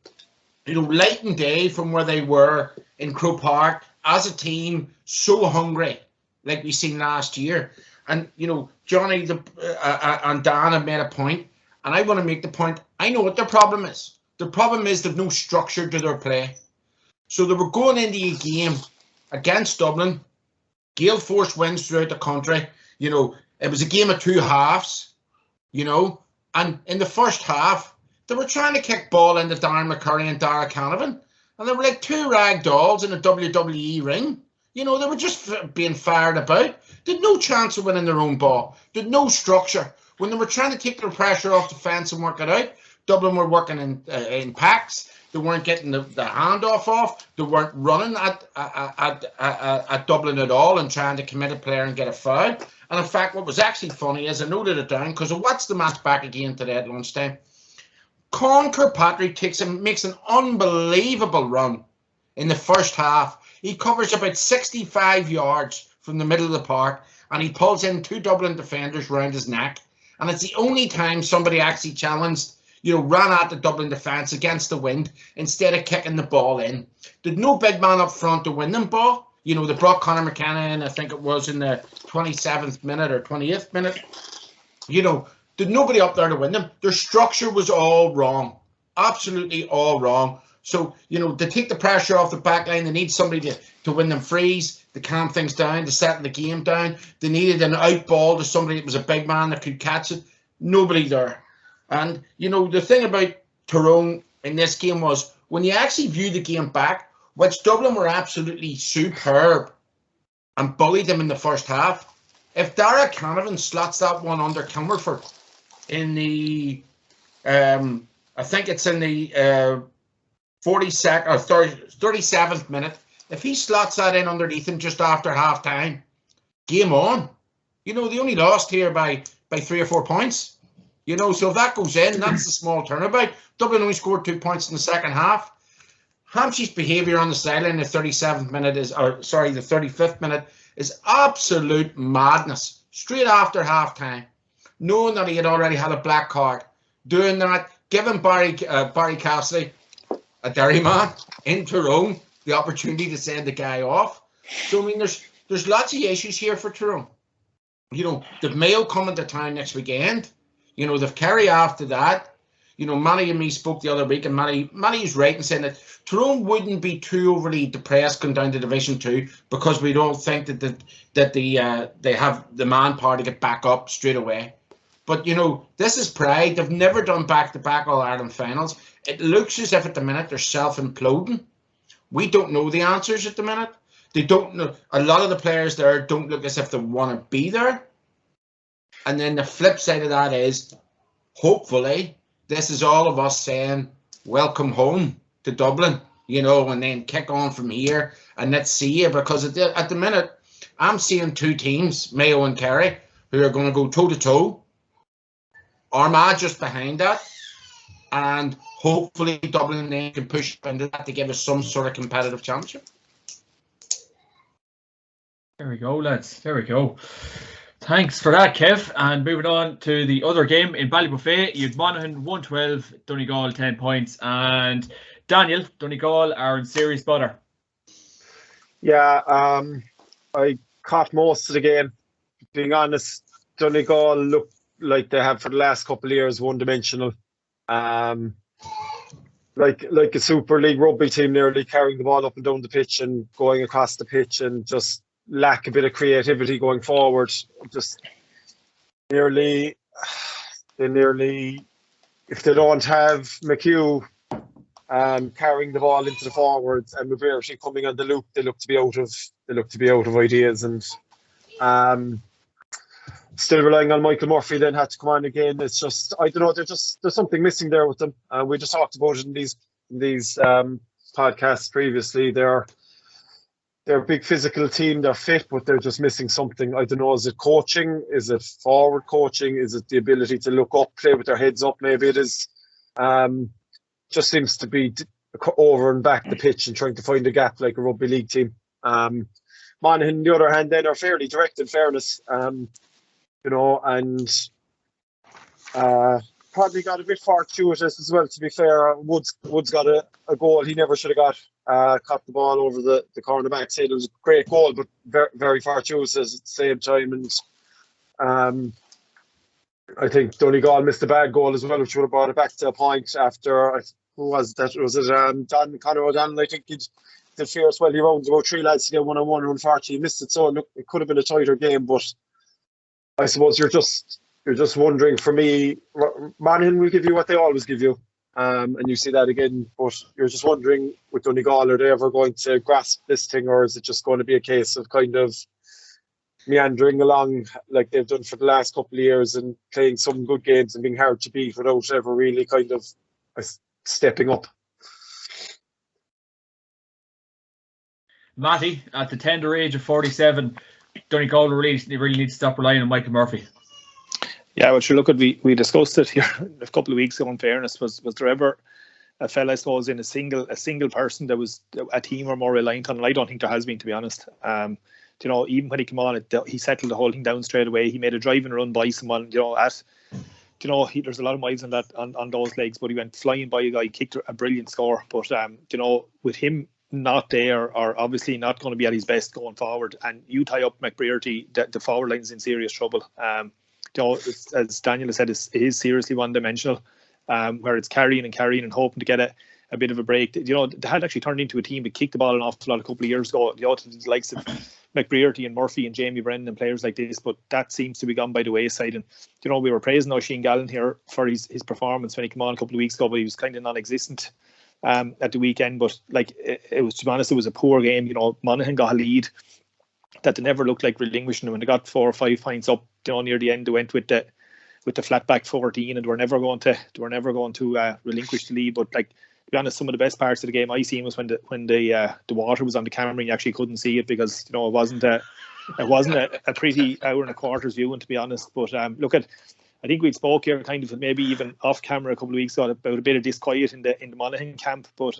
you know, light and day from where they were in Croke Park as a team, so hungry, like we seen last year. And, you know, Johnny and Dan have made a point, and I want to make the point. I know what their problem is. The problem is they've no structure to their play. So they were going into a game against Dublin. Gale Force wins throughout the country. You know, it was a game of 2 halves, you know, and in the first half, they were trying to kick ball into Darren McCurry and Dara Canavan, and they were like 2 rag dolls in a WWE ring. You know, they were just being fired about. Did no chance of winning their own ball. Did no structure. When they were trying to take their pressure off the fence and work it out, Dublin were working in packs. They weren't getting the handoff off. They weren't running at Dublin at all and trying to commit a player and get a foul. And in fact, what was actually funny is I noted it down because I watched the match back again today at lunchtime. Con Kirkpatrick makes an unbelievable run in the first half. He covers about 65 yards from the middle of the park, and he pulls in 2 Dublin defenders round his neck. And it's the only time somebody actually challenged, ran at the Dublin defence against the wind instead of kicking the ball in. There's no big man up front to win them ball. They brought Conor McKenna in, I think it was in the 27th minute or 28th minute. There's nobody up there to win them. Their structure was all wrong. Absolutely all wrong. So, to take the pressure off the back line, they need somebody to win them frees, to calm things down, to settle the game down. They needed an out ball to somebody that was a big man that could catch it. Nobody there. And, the thing about Tyrone in this game was when you actually view the game back, which Dublin were absolutely superb and bullied them in the first half, if Dara Canavan slots that one under Kimberford in the, I think it's in the 37th minute, if he slots that in underneath him just after half time, game on. They only lost here by 3 or 4 points. So if that goes in, that's a small turnabout. Dublin only scored 2 points in the second half. Hampshire's behaviour on the sideline the 35th minute is absolute madness. Straight after half time, knowing that he had already had a black card, doing that, giving Barry Cassidy, a Derry man in Tyrone, the opportunity to send the guy off. So I mean, there's lots of issues here for Tyrone. They've Mayo coming to town next weekend. They've Kerry after that. Manny and me spoke the other week, and Manny's right in saying that Tyrone wouldn't be too overly depressed going down to Division 2 because we don't think that they have the manpower to get back up straight away. But, this is pride. They've never done back-to-back All-Ireland finals. It looks as if at the minute they're self-imploding. We don't know the answers at the minute. They don't know. A lot of the players there don't look as if they want to be there. And then the flip side of that is, hopefully, this is all of us saying, welcome home to Dublin, and then kick on from here and let's see you. Because at the minute, I'm seeing 2 teams, Mayo and Kerry, who are going to go toe-to-toe. Armagh just behind that. And hopefully Dublin then can push into that to give us some sort of competitive championship.
There we go, lads. There we go. Thanks for that, Kev. And moving on to the other game in Ballybuffet, you had Monaghan 112, Donegal 10 points. And Daniel, Donegal are in serious bother.
Yeah, I caught most of the game. Being honest, Donegal looked like they have for the last couple of years, one-dimensional. Like a Super League rugby team, nearly carrying the ball up and down the pitch and going across the pitch and just lack a bit of creativity going forward. Just nearly, if they don't have McHugh carrying the ball into the forwards and McVerty coming on the loop, they look to be out of ideas, and still relying on Michael Murphy then had to come on again. It's just, I don't know, there's something missing there with them. We just talked about it in these podcasts previously. They're a big physical team, they're fit, but they're just missing something. I don't know, is it coaching? Is it forward coaching? Is it the ability to look up, play with their heads up? Maybe it is. Just seems to be over and back the pitch and trying to find a gap like a rugby league team. Monaghan, on the other hand, then are fairly direct in fairness. And probably got a bit fortuitous as well, to be fair. Woods got a goal he never should have got. Caught the ball over the cornerback's head. It was a great goal, but very, very fortuitous at the same time. And I think Donegal missed a bad goal as well, which would have brought it back to a point after, who was that? Was it Conor O'Donnell? I think he did fierce well. He rounded about 3 lads to get 1-on-1, and unfortunately he missed it. So look, it could have been a tighter game, but I suppose you're just wondering, for me, Monaghan will give you what they always give you. And you see that again, but you're just wondering with Donegal, are they ever going to grasp this thing, or is it just going to be a case of kind of meandering along like they've done for the last couple of years and playing some good games and being hard to beat without ever really kind of stepping up.
Matty, at the tender age of 47, Donegal really need to stop relying on Michael Murphy.
Yeah, well, sure. Look, we discussed it here a couple of weeks ago. In fairness, was there ever a fella, I suppose, in a single person that was a team or more reliant on? And I don't think there has been, to be honest. You know, even when he came on, he settled the whole thing down straight away. He made a drive and run by someone. You know, there's a lot of miles on that on those legs, but he went flying by a guy, kicked a brilliant score. But you know, with him not there, or obviously not going to be at his best going forward, and you tie up McBrearty, the forward line's in serious trouble. You know, as Daniel has said, it is seriously one-dimensional, where it's carrying and hoping to get a bit of a break. You know, they had actually turned into a team that kicked the ball an awful lot a couple of years ago. You know, the likes of McBrearty and Murphy and Jamie Brennan and players like this, but that seems to be gone by the wayside. And you know, we were praising Oisin Gallen here for his performance when he came on a couple of weeks ago, but he was kind of non-existent at the weekend. But like, it was, to be honest, it was a poor game. You know, Monaghan got a lead that they never looked like relinquishing. When they got 4 or 5 points up, you know, near the end, they went with the flat back 14, and they were never going to relinquish the lead. But like, to be honest, some of the best parts of the game I seen was when the water was on the camera and you actually couldn't see it, because you know, it wasn't a pretty hour and a quarter's viewing, to be honest. But I think we spoke here kind of maybe even off camera a couple of weeks ago about a bit of disquiet in the Monaghan camp, but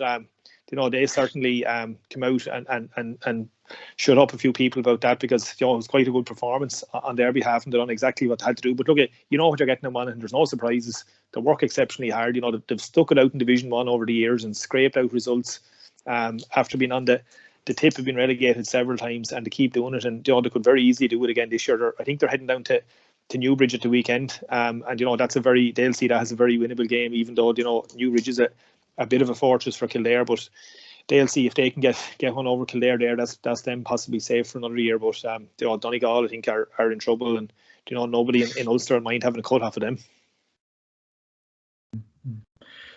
you know, they certainly come out and shut up a few people about that, because you know, it was quite a good performance on their behalf, and they've done exactly what they had to do. But look, you know what you're getting in Monaghan. There's no surprises. They work exceptionally hard. You know, they've stuck it out in Division 1 over the years and scraped out results after being on the tip of being relegated several times, and to keep doing it. And you know, they could very easily do it again this year. I think they're heading down to Newbridge at the weekend, and you know, they'll see that as a very winnable game, even though you know, Newbridge is a bit of a fortress for Kildare, but they'll see if they can get one over Kildare there. That's them possibly safe for another year. But you know, Donegal, I think, are in trouble, and you know, nobody in Ulster mind having a cut off of them.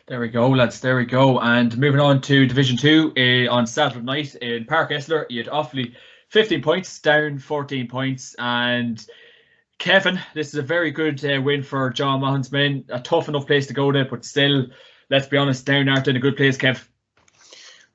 There we go, lads. There we go. And moving on to Division 2 on Saturday night in Park Esler, you had Offaly 15 points, down 14 points. And Kevin, this is a very good win for John Mahon's men. A tough enough place to go to, but still, let's be honest, down aren't in a good place, Kev.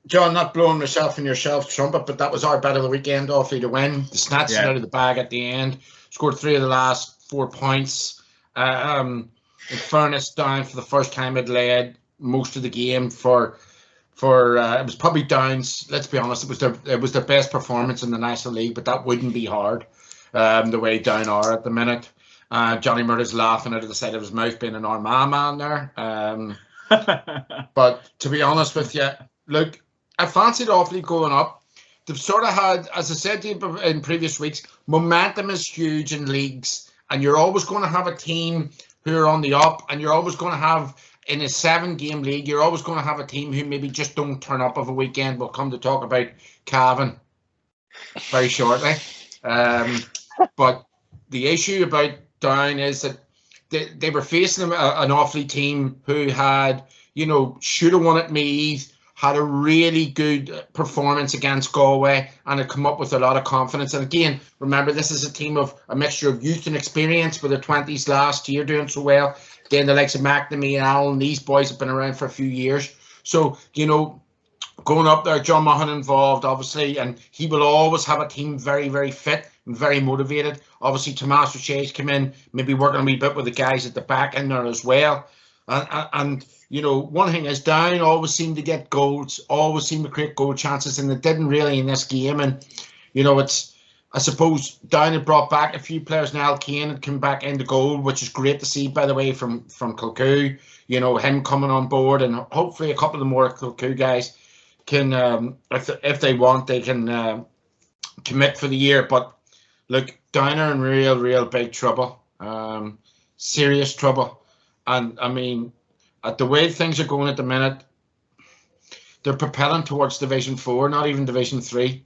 John, not blowing myself in yourself trumpet, but that was our bet of the weekend, Offaly to win. They snatched it out of the bag at the end, scored 3 of the last 4 points. In fairness, down for the first time it led most of the game for it was probably Downs. Let's be honest, it was their best performance in the National League, but that wouldn't be hard the way Down are at the minute. Johnny Murray's laughing out of the side of his mouth, being an Armagh man there. But to be honest with you, look, I fancied Offaly going up. They've sort of had, as I said to you in previous weeks, momentum is huge in leagues, and you're always going to have a team who are on the up, and you're always going to have, in a 7-game league, you're always going to have a team who maybe just don't turn up of a weekend. We'll come to talk about Cavan very shortly. But the issue about Down is that they were facing an Offaly team who had, you know, should have won at Meath, had a really good performance against Galway, and had come up with a lot of confidence. And again, remember, this is a team of a mixture of youth and experience, with their 20s last year doing so well. Then the likes of McNamee and Allen, these boys have been around for a few years. So, you know, going up there, John Mahon involved, obviously, and he will always have a team very, very fit and very motivated. Obviously, Tomas Roche's come in, maybe working a wee bit with the guys at the back end there as well. And you know, one thing is, Down always seem to get goals, always seem to create goal chances, and they didn't really in this game. And, you know, I suppose Down had brought back a few players. Now Kane had come back into goal, which is great to see, by the way, from Kilcoo. You know, him coming on board, and hopefully a couple of more Kilcoo guys can, if they want, they can commit for the year. But look, Down are in real big trouble, serious trouble. And I mean, at the way things are going at the minute, they're propelling towards Division 4, not even Division 3.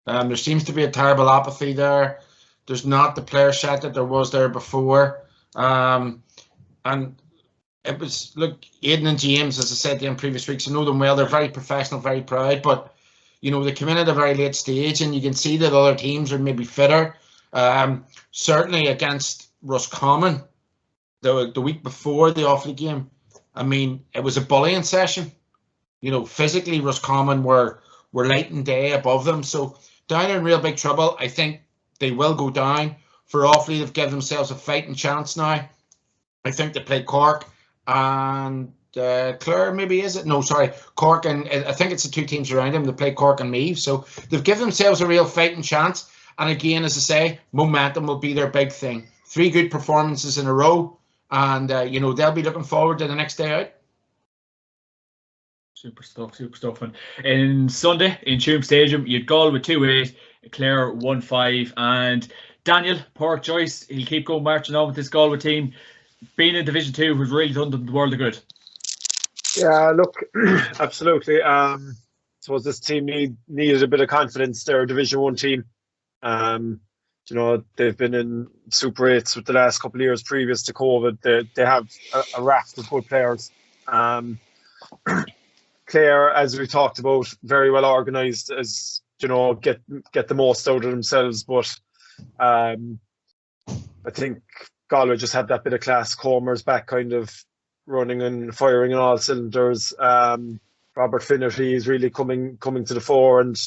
There seems to be a terrible apathy there. There's not the player set that there was there before. And it was, look, Aidan and James, as I said to you in previous weeks, I know them well. They're very professional, very proud. But, you know, they come in at a very late stage, and you can see that other teams are maybe fitter. Certainly against Roscommon, the week before the Offaly game, I mean, it was a bullying session. You know, physically Roscommon were light and day above them. So down in real big trouble. I think they will go down. For Offaly, they've given themselves a fighting chance now. I think they play Cork and Clare, maybe, is it? No, sorry, Cork, and I think it's the two teams around them. They play Cork and Meath. So they've given themselves a real fighting chance. And again, as I say, momentum will be their big thing. 3 good performances in a row. And, you know, they'll be looking forward to the next day out.
Super stuff. And in Sunday, in Tuam Stadium, you'd Galway 2-8, Clare 1-5. And Daniel, Pork Joyce, he'll keep going marching on with this Galway team. Being in Division 2 has really done them the world of good.
Yeah, look, absolutely. I suppose this team needed a bit of confidence. They're a Division 1 team. You know, they've been in Super 8s with the last couple of years previous to COVID. They have a raft of good players. Clare, as we talked about, very well organised, as you know, get the most out of themselves. But I think Galway just had that bit of class. Comer's back, kind of running and firing on all cylinders. Robert Finnerty is really coming to the fore, and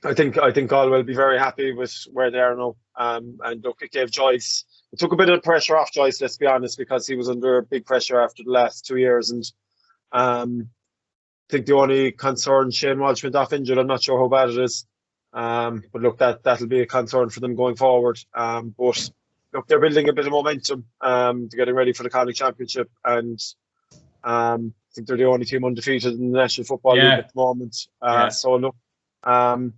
I think Galway will be very happy with where they are now. And look, it gave Joyce. It took a bit of pressure off Joyce, let's be honest, because he was under big pressure after the last 2 years. And I think the only concern, Shane Walsh went off injured. I'm not sure how bad it is. But look, that'll be a concern for them going forward. But look, they're building a bit of momentum. They're getting ready for the Connacht Championship, and I think they're the only team undefeated in the National Football League at the moment. So look, a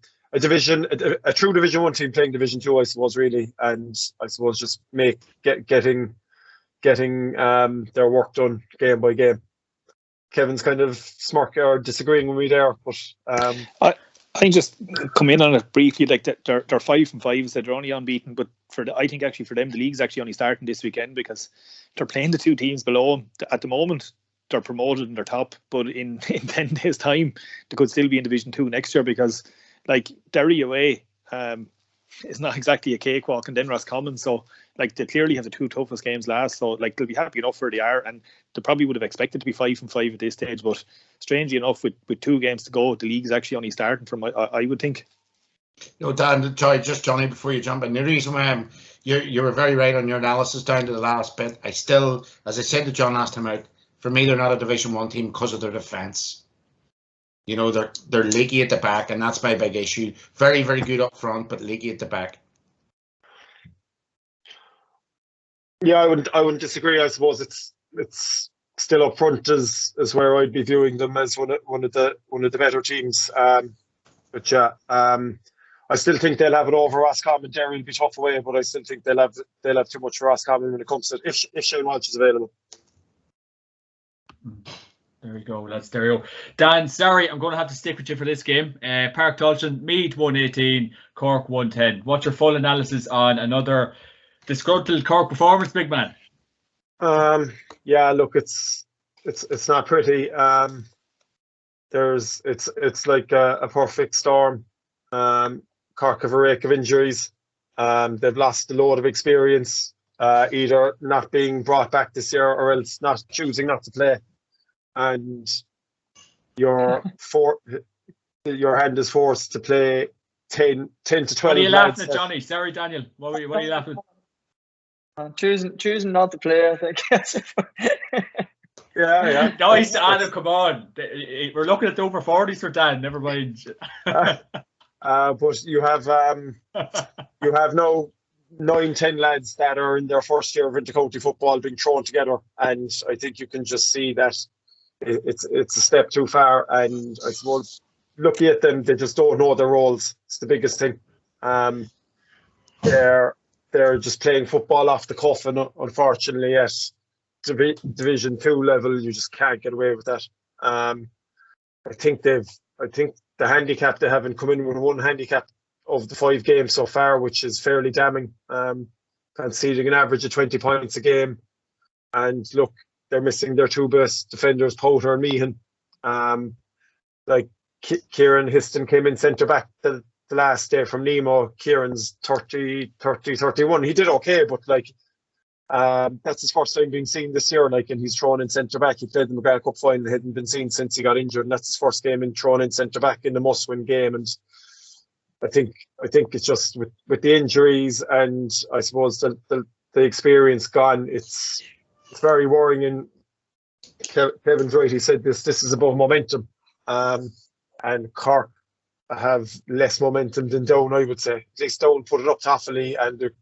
true Division 1 team playing Division 2, I suppose, really, and I suppose just getting their work done game by game. Kevin's kind of smirking or disagreeing with me there, but
I just come in on it briefly. Like they're 5-5, so they're only unbeaten. But I think actually for them, the league's actually only starting this weekend because they're playing the 2 teams below them. At the moment, they're promoted and they're top. But in 10 days' time, they could still be in Division 2 next year because, like, Derry away is not exactly a cakewalk, and then Roscommon. So, like, they clearly have the 2 toughest games last. So, like, they'll be happy enough where they are, and they probably would have expected to be 5-5 at this stage. But strangely enough, with 2 games to go, the league is actually only starting from, I would think.
You know, Dan, just Johnny, before you jump in, the reason why you were very right on your analysis down to the last bit. I still, as I said to John last time out, for me, they're not a Division 1 team because of their defence. You know, they're leaky at the back, and that's my big issue. Very, very good up front, but leaky at the back.
Yeah, I wouldn't disagree. I suppose it's still up front is where I'd be viewing them as one of the better teams. But yeah, I still think they'll have it over Roscommon. Derry will be tough away, but I still think they'll have too much for Roscommon when it comes to it, if Shane Walsh is available.
There you go, lads. There you go. Dan, sorry, I'm going to have to stick with you for this game. Park Tulchin, Meath 118, Cork 110. What's your full analysis on another disgruntled Cork performance, big man?
Yeah, look, it's not pretty. It's like a perfect storm. Cork have a rake of injuries. They've lost a load of experience, either not being brought back this year or else choosing not to play. And your hand is forced to play 10 to 12.
What are you laughing at, Johnny? Sorry, Daniel. What are you laughing
at? Choosing not to play, I think.
Yeah.
Nice, Adam, come on. We're looking at the over 40s for Dan, never mind.
But you have now 9-10 lads that are in their first year of intercounty football being thrown together, and I think you can just see that it's a step too far. And I suppose looking at them, they just don't know their roles. It's the biggest thing. They're just playing football off the cuff, and unfortunately at Division 2 level, you just can't get away with that. I think the handicap they haven't come in with one handicap of the 5 games so far, which is fairly damning. Conceding an average of 20 points a game, and look, they're missing their 2 best defenders, Powter and Meehan. Like Kieran Histon came in centre back the the last day from Nemo, Kieran's 30-31. He did okay, but like that's his first time being seen this year. Like, and he's thrown in centre back. He played in the McGrath Cup final, hadn't been seen since he got injured, and that's his first game in thrown in centre back in the must-win game. And I think it's just with the injuries and I suppose the experience gone, it's very worrying. And Kevin's right. He said this is about momentum, and Cork have less momentum than Down, I would say. At least Down put it up to Offaly and it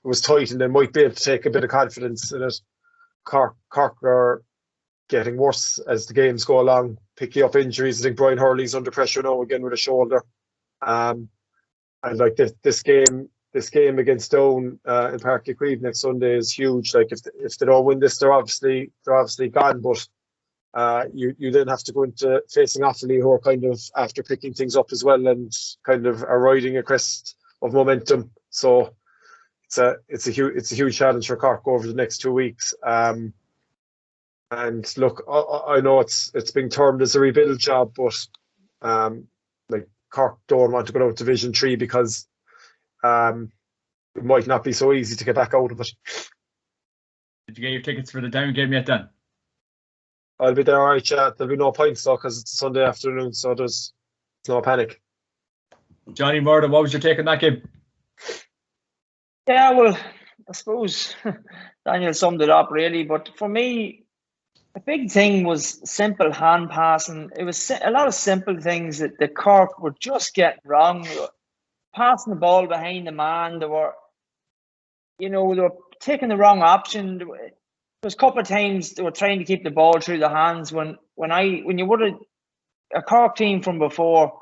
was tight, and they might be able to take a bit of confidence in it. Cork are getting worse as the games go along, picking up injuries. I think Brian Hurley's under pressure now again with a shoulder. And like this game against Down in Park Creeve next Sunday is huge. Like if they don't win this, they're obviously gone. But you then have to go into facing Offaly, who are kind of after picking things up as well and kind of are riding a crest of momentum. So it's a huge challenge for Cork over the next 2 weeks. And look, I know it's being termed as a rebuild job, but like Cork don't want to go out to Division 3 because it might not be so easy to get back out of it.
Did you get your tickets for the Down game yet then?
I'll be there, alright, yeah. There'll be no points though because it's a Sunday afternoon, so there's no panic.
Johnny Murder, what was your take on that game?
Yeah, well, I suppose Daniel summed it up really, but for me, the big thing was simple hand passing. It was a lot of simple things that the Cork were just getting wrong. They were passing the ball behind the man. They were taking the wrong option. There was a couple of times they were trying to keep the ball through the hands. When you would have a Cork team from before,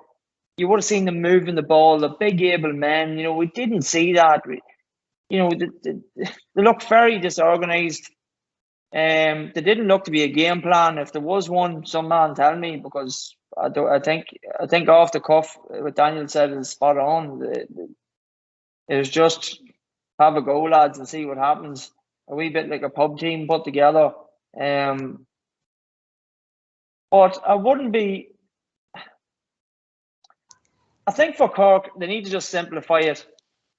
you would have seen them moving the ball, the big able men. We didn't see that. They looked very disorganised. There didn't look to be a game plan. If there was one, some man tell me, because I think off the cuff what Daniel said is spot on. It was just have a go, lads, and see what happens. A wee bit like a pub team put together. But I wouldn't be. I think for Cork, they need to just simplify it.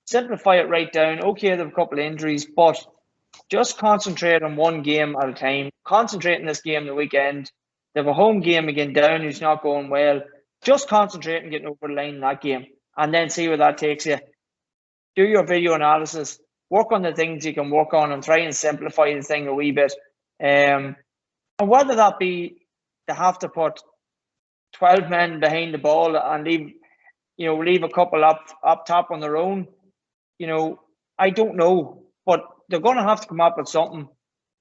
Simplify it right down. Okay, they have a couple of injuries, but just concentrate on one game at a time. Concentrate on this game the weekend. They have a home game again Down who's not going well. Just concentrate on getting over the line in that game and then see where that takes you. Do your video analysis. Work on the things you can work on and try and simplify the thing a wee bit. And whether that be they have to put 12 men behind the ball and leave a couple up top on their own, I don't know. But they're going to have to come up with something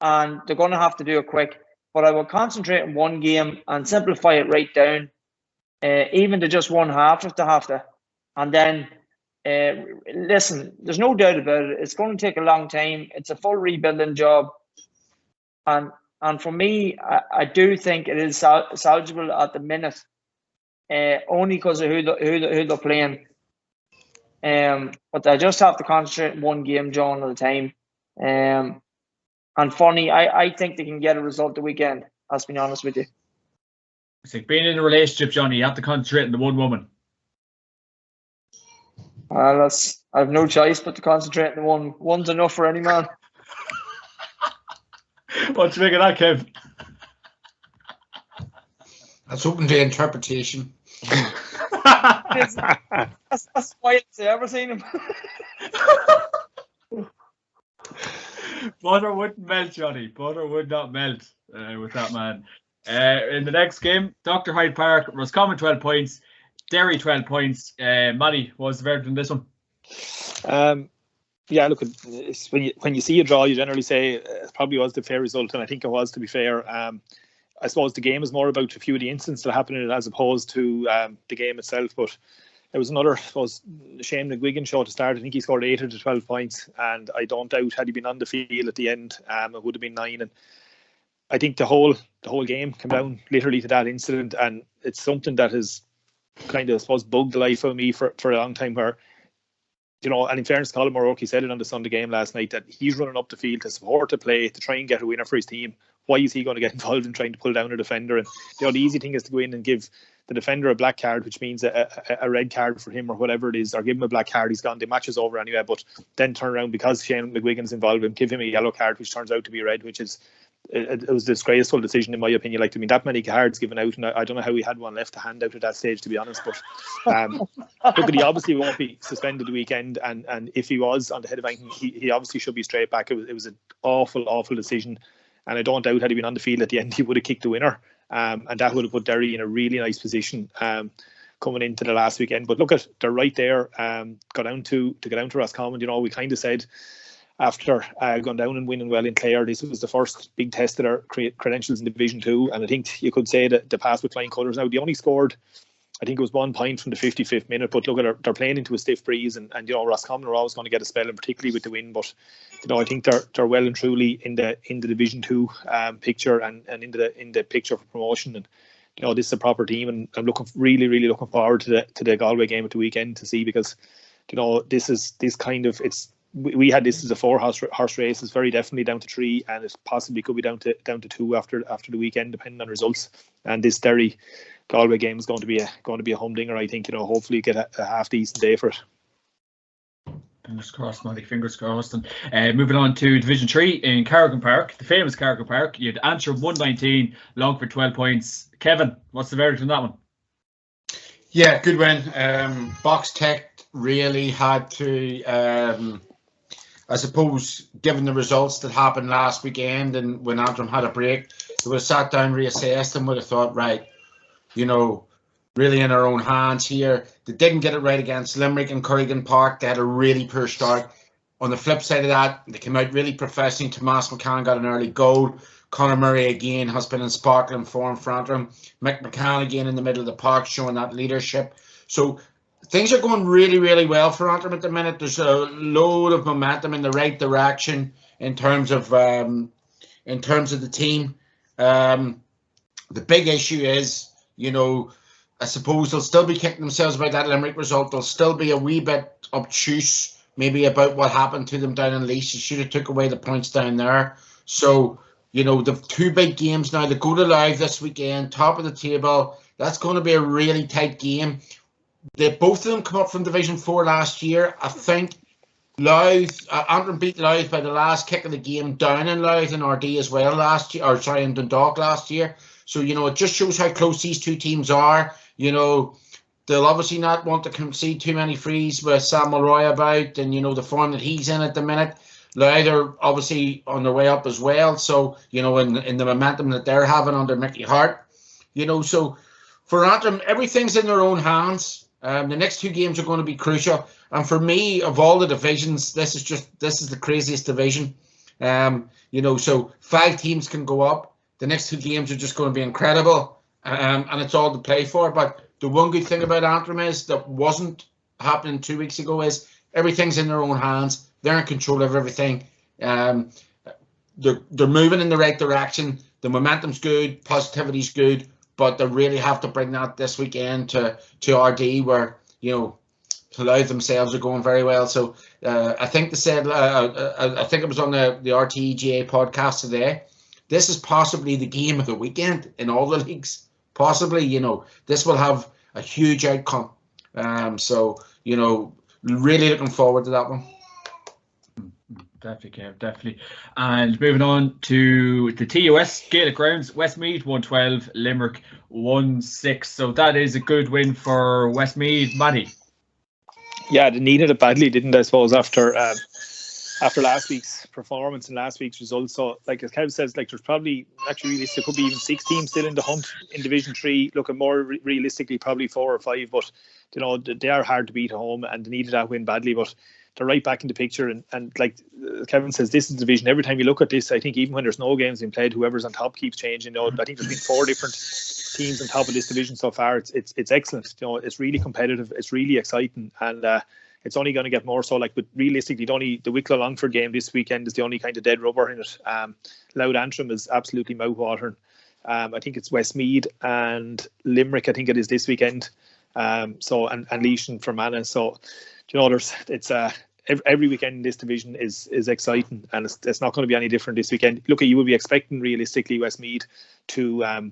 and they're going to have to do it quick. But I will concentrate on one game and simplify it right down, even to just one half if they have to. And then, listen, there's no doubt about it. It's going to take a long time. It's a full rebuilding job. And for me, I do think it is salvageable at the minute, only because of who they're playing. But I just have to concentrate on one game, John, at a time. And funny, I think they can get a result the weekend. I'll be honest with you.
It's like being in a relationship, Johnny. You have to concentrate on the one woman.
Well, I have no choice but to concentrate on the one. One's enough for any man.
What do you make of that, Kev?
That's open to interpretation.
That's the wildest I've ever seen him.
Butter wouldn't melt, Johnny. Butter would not melt with that man. In the next game, Dr. Hyde Park, Roscommon 12 points, Derry 12 points. Matty, what was the verdict in this one?
Yeah, look, it's when you see a draw, you generally say it probably was the fair result, and I think it was, to be fair. I suppose the game is more about a few of the incidents that happened in it as opposed to the game itself. But there was another, I suppose, Shane McGuigan show to start. I think he scored 8 of the 12 points, and I don't doubt had he been on the field at the end, it would have been 9. And I think the whole game came down literally to that incident, and it's something that has kind of, I suppose, bugged the life out of me for a long time. Where, and in fairness, Colin O'Rourke, he said it on the Sunday game last night that he's running up the field to support the play, to try and get a winner for his team. Why is he going to get involved in trying to pull down a defender? And the easy thing is to go in and give the defender a black card, which means a red card for him or whatever it is, or give him a black card, he's gone. The match is over anyway. But then turn around because Shane McGuigan's involved and give him a yellow card, which turns out to be red, which is it was a disgraceful decision in my opinion. Like, I mean, that many cards given out, and I don't know how he had one left to hand out at that stage, to be honest. But look, he obviously won't be suspended the weekend, and if he was on the head of anything, he obviously should be straight back. It was an awful decision, and I don't doubt had he been on the field at the end, he would have kicked the winner, and that would have put Derry in a really nice position coming into the last weekend. But look, they're right there. Go down to Roscommon. You know, we kind of said, after going down and winning well in Clare, this was the first big test of their credentials in Division 2, and I think you could say that they passed with flying colours. Now, they only scored, I think it was 1 point from the 55th minute, but look, they're playing into a stiff breeze, and you know, Roscommon are always going to get a spell, and particularly with the win. But you know, I think they're well and truly in the Division 2 picture and in the picture for promotion. And you know, this is a proper team, and I'm really looking forward to the Galway game at the weekend to see, because you know, we had this as a 4-horse race. It's very definitely down to 3, and it possibly could be down to 2 after the weekend, depending on results. And this Derry Galway game is going to be a humdinger. I think, you know, hopefully get a half decent day for it.
Fingers crossed, Matty. Fingers crossed. And moving on to Division 3 in Carrigan Park, the famous Carrigan Park. You had Antrim 119, Longford 12 points. Kevin, what's the verdict on that one?
Yeah, good win. Box Tech really had to. I suppose, given the results that happened last weekend, and when Antrim had a break, they would have sat down, reassessed, and would have thought, right, you know, really in our own hands here. They didn't get it right against Limerick and Corrigan Park. They had a really poor start. On the flip side of that, they came out really professionally. Tomas McCann got an early goal. Conor Murray again has been in sparkling form for Antrim. Mick McCann again in the middle of the park, showing that leadership. So things are going really well for Antrim at the minute. There's a load of momentum in the right direction in terms of the team. The big issue is, you know, I suppose they'll still be kicking themselves about that Limerick result. They'll still be a wee bit obtuse, maybe, about what happened to them down in Laois. They should have took away the points down there. So, you know, the 2 big games now. They go to Louth this weekend, top of the table. That's going to be a really tight game. Both of them come up from Division 4 last year. I think Antrim beat Louth by the last kick of the game down in Louth and RD as well last year, in Dundalk last year. So, you know, it just shows how close these two teams are. You know, they'll obviously not want to concede too many frees with Sam Mulroy about, and, you know, the form that he's in at the minute. Louth are obviously on their way up as well. So, you know, in the momentum that they're having under Mickey Hart, you know, so for Antrim, everything's in their own hands. The next 2 games are going to be crucial, and for me, of all the divisions, this is the craziest division. You know, so 5 teams can go up. The next 2 games are just going to be incredible, and it's all to play for. But the one good thing about Antrim is that wasn't happening 2 weeks ago is everything's in their own hands. They're in control of everything. They're moving in the right direction. The momentum's good, positivity's good. But they really have to bring that this weekend to RD, where, you know, Louth themselves are going very well. So I think they said, I think it was on the Atak.ie GAA podcast today, this is possibly the game of the weekend in all the leagues. Possibly, you know, this will have a huge outcome. So, you know, really looking forward to that one.
Definitely, Kev, definitely. And moving on to the TUS Gaelic Grounds, Westmeath 112, Limerick 1-6. So that is a good win for Westmeath, Matty.
Yeah, they needed it badly, didn't they, I suppose, after last week's performance and last week's results. So, like as Kev says, like there's probably, actually there could be even 6 teams still in the hunt in Division 3, looking more realistically probably 4 or 5, but you know, they are hard to beat at home and they needed that win badly, but they're right back in the picture. And like Kevin says, this is the division. Every time you look at this, I think even when there's no games being played, whoever's on top keeps changing. You know, I think there's been 4 different teams on top of this division so far. It's excellent. You know, it's really competitive. It's really exciting, and it's only going to get more so. Like, but realistically, the Wicklow Longford game this weekend is the only kind of dead rubber in it. Louth Antrim is absolutely mouth-watering. I think it's Westmeath and Limerick. I think it is this weekend. And Leitrim and Fermanagh. So, you know, every weekend in this division is exciting, and it's not going to be any different this weekend. Look, you would be expecting realistically Westmeath to have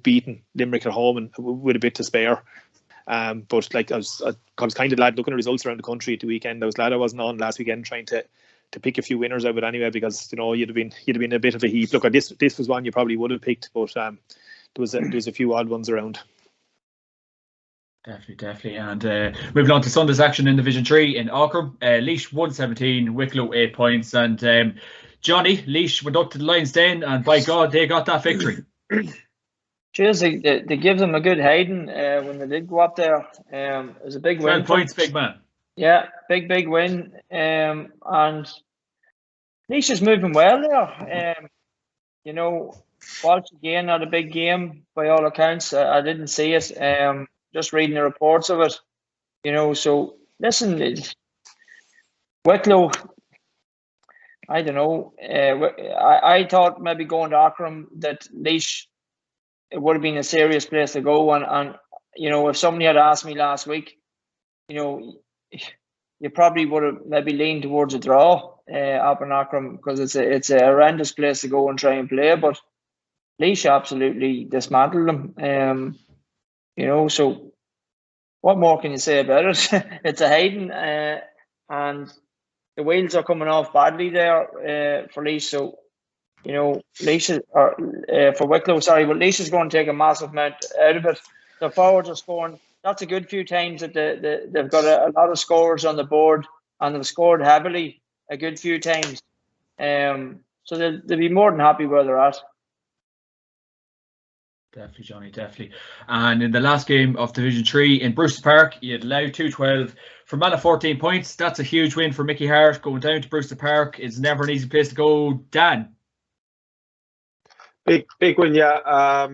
beaten Limerick at home and with a bit to spare. But like I was kind of glad looking at results around the country at the weekend. I was glad I wasn't on last weekend trying to pick a few winners out of it anyway, because you'd have been a bit of a heap. Look, this was one you probably would have picked, but there was a few odd ones around.
Definitely. And moving on to Sunday's action in Division 3 in Auckland. Laois 117, Wicklow 8 points. And Johnny, Laois went up to the Lions Den, and by God, they got that victory.
Cheers, they give them a good hiding when they did go up there. It was a big win.
12 points, big man.
Yeah, big win. And Laois is moving well there. Walsh again had a big game by all accounts. I didn't see it. Just reading the reports of it, so listen, Wicklow, I don't know. I thought maybe going to Auckland that Laois, it would have been a serious place to go. And if somebody had asked me last week, you probably would have maybe leaned towards a draw up in Auckland, because it's a horrendous place to go and try and play. But Laois absolutely dismantled them. So what more can you say about it? It's a hiding, and the wheels are coming off badly there for Laois. So, Laois for Wicklow, sorry, but Laois is going to take a massive amount out of it. The forwards are scoring. That's a good few times that they've got a lot of scores on the board, and they've scored heavily a good few times. So they'll be more than happy where they're at.
Definitely, Johnny, definitely. And in the last game of Division 3 in Brewster Park, you had Louth 212 for Mayo 14 points. That's a huge win for Mickey Hart. Going down to Brewster Park is never an easy place to go. Dan?
Big win, yeah.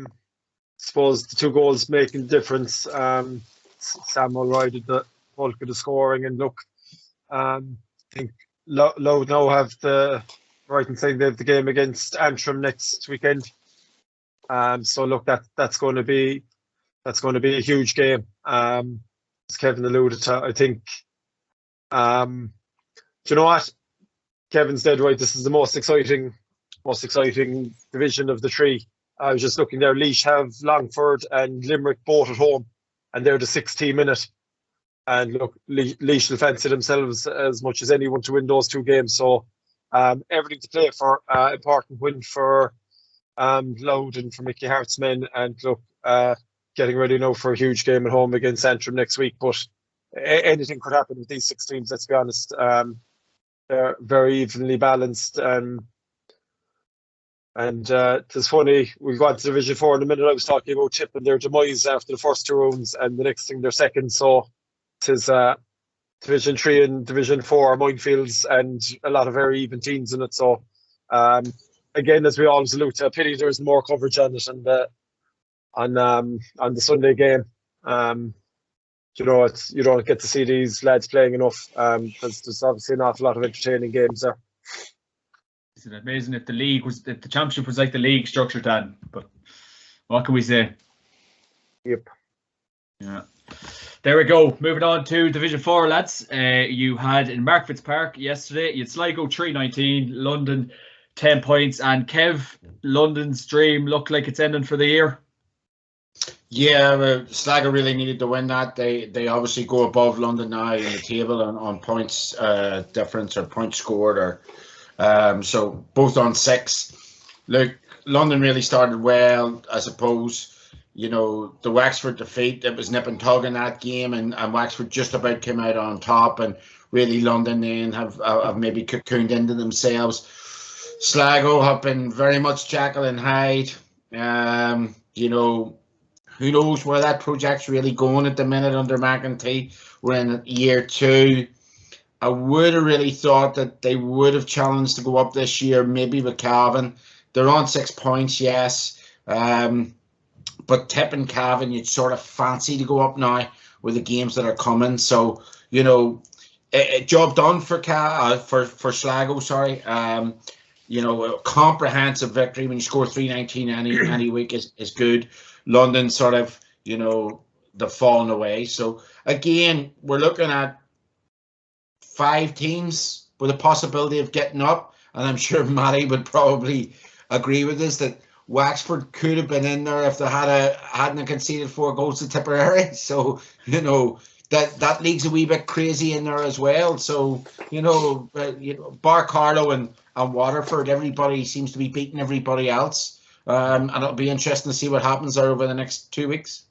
Suppose the 2 goals making the difference. Sam Mulroy did the bulk of the scoring, and look, I think Louth now have the right and saying they have the game against Antrim next weekend. So look, that's going to be a huge game. As Kevin alluded to, I think. Do you know what? Kevin's dead right. This is the most exciting division of the 3. I was just looking there. Laois have Longford and Limerick both at home, and they're the 6th team in it. And look, Laois will fancy themselves as much as anyone to win those 2 games. So everything to play for. Important win for Louth and for Mickey Hart's men, and look, getting ready now for a huge game at home against Antrim next week. But anything could happen with these 6 teams, let's be honest. They're very evenly balanced, and it's funny, we'll go on to Division 4 in a minute. I was talking about tipping their demise after the first 2 rounds, and the next thing they're second. So it is Division 3 and Division 4 are minefields, and a lot of very even teams in it. So again, as we always allude to, a pity there's more coverage on it on the Sunday game. You don't get to see these lads playing enough, because there's obviously an awful lot of entertaining games there.
Isn't it amazing if the championship was like the league structure, Dan? But what can we say?
Yep.
Yeah. There we go. Moving on to Division 4, lads. You had in Mark Fitzpark yesterday, you had Sligo 319, London 10 points, and Kev, London's dream looked like it's ending for the year.
Yeah, Sligo really needed to win that. They obviously go above London now in the table on points difference or points scored, or so both on 6. Look, London really started well, I suppose. The Wexford defeat, it was nip and tug in that game, and Wexford just about came out on top, and really London then have maybe cocooned into themselves. Sligo have been very much Jekyll and Hyde. Who knows where that project's really going at the minute under McEntee. We're in year 2. I would have really thought that they would have challenged to go up this year, maybe with Cavan. They're on 6 points, yes. But tipping Cavan, you'd sort of fancy to go up now with the games that are coming. So, job done for Sligo, sorry. A comprehensive victory when you score 319 any week is good. London sort of, the falling away. So again, we're looking at 5 teams with a possibility of getting up, and I'm sure Matty would probably agree with this, that Wexford could have been in there if they hadn't conceded 4 goals to Tipperary. So, that league's a wee bit crazy in there as well. So, bar Carlow and Waterford, everybody seems to be beating everybody else. And it'll be interesting to see what happens there over the next 2 weeks.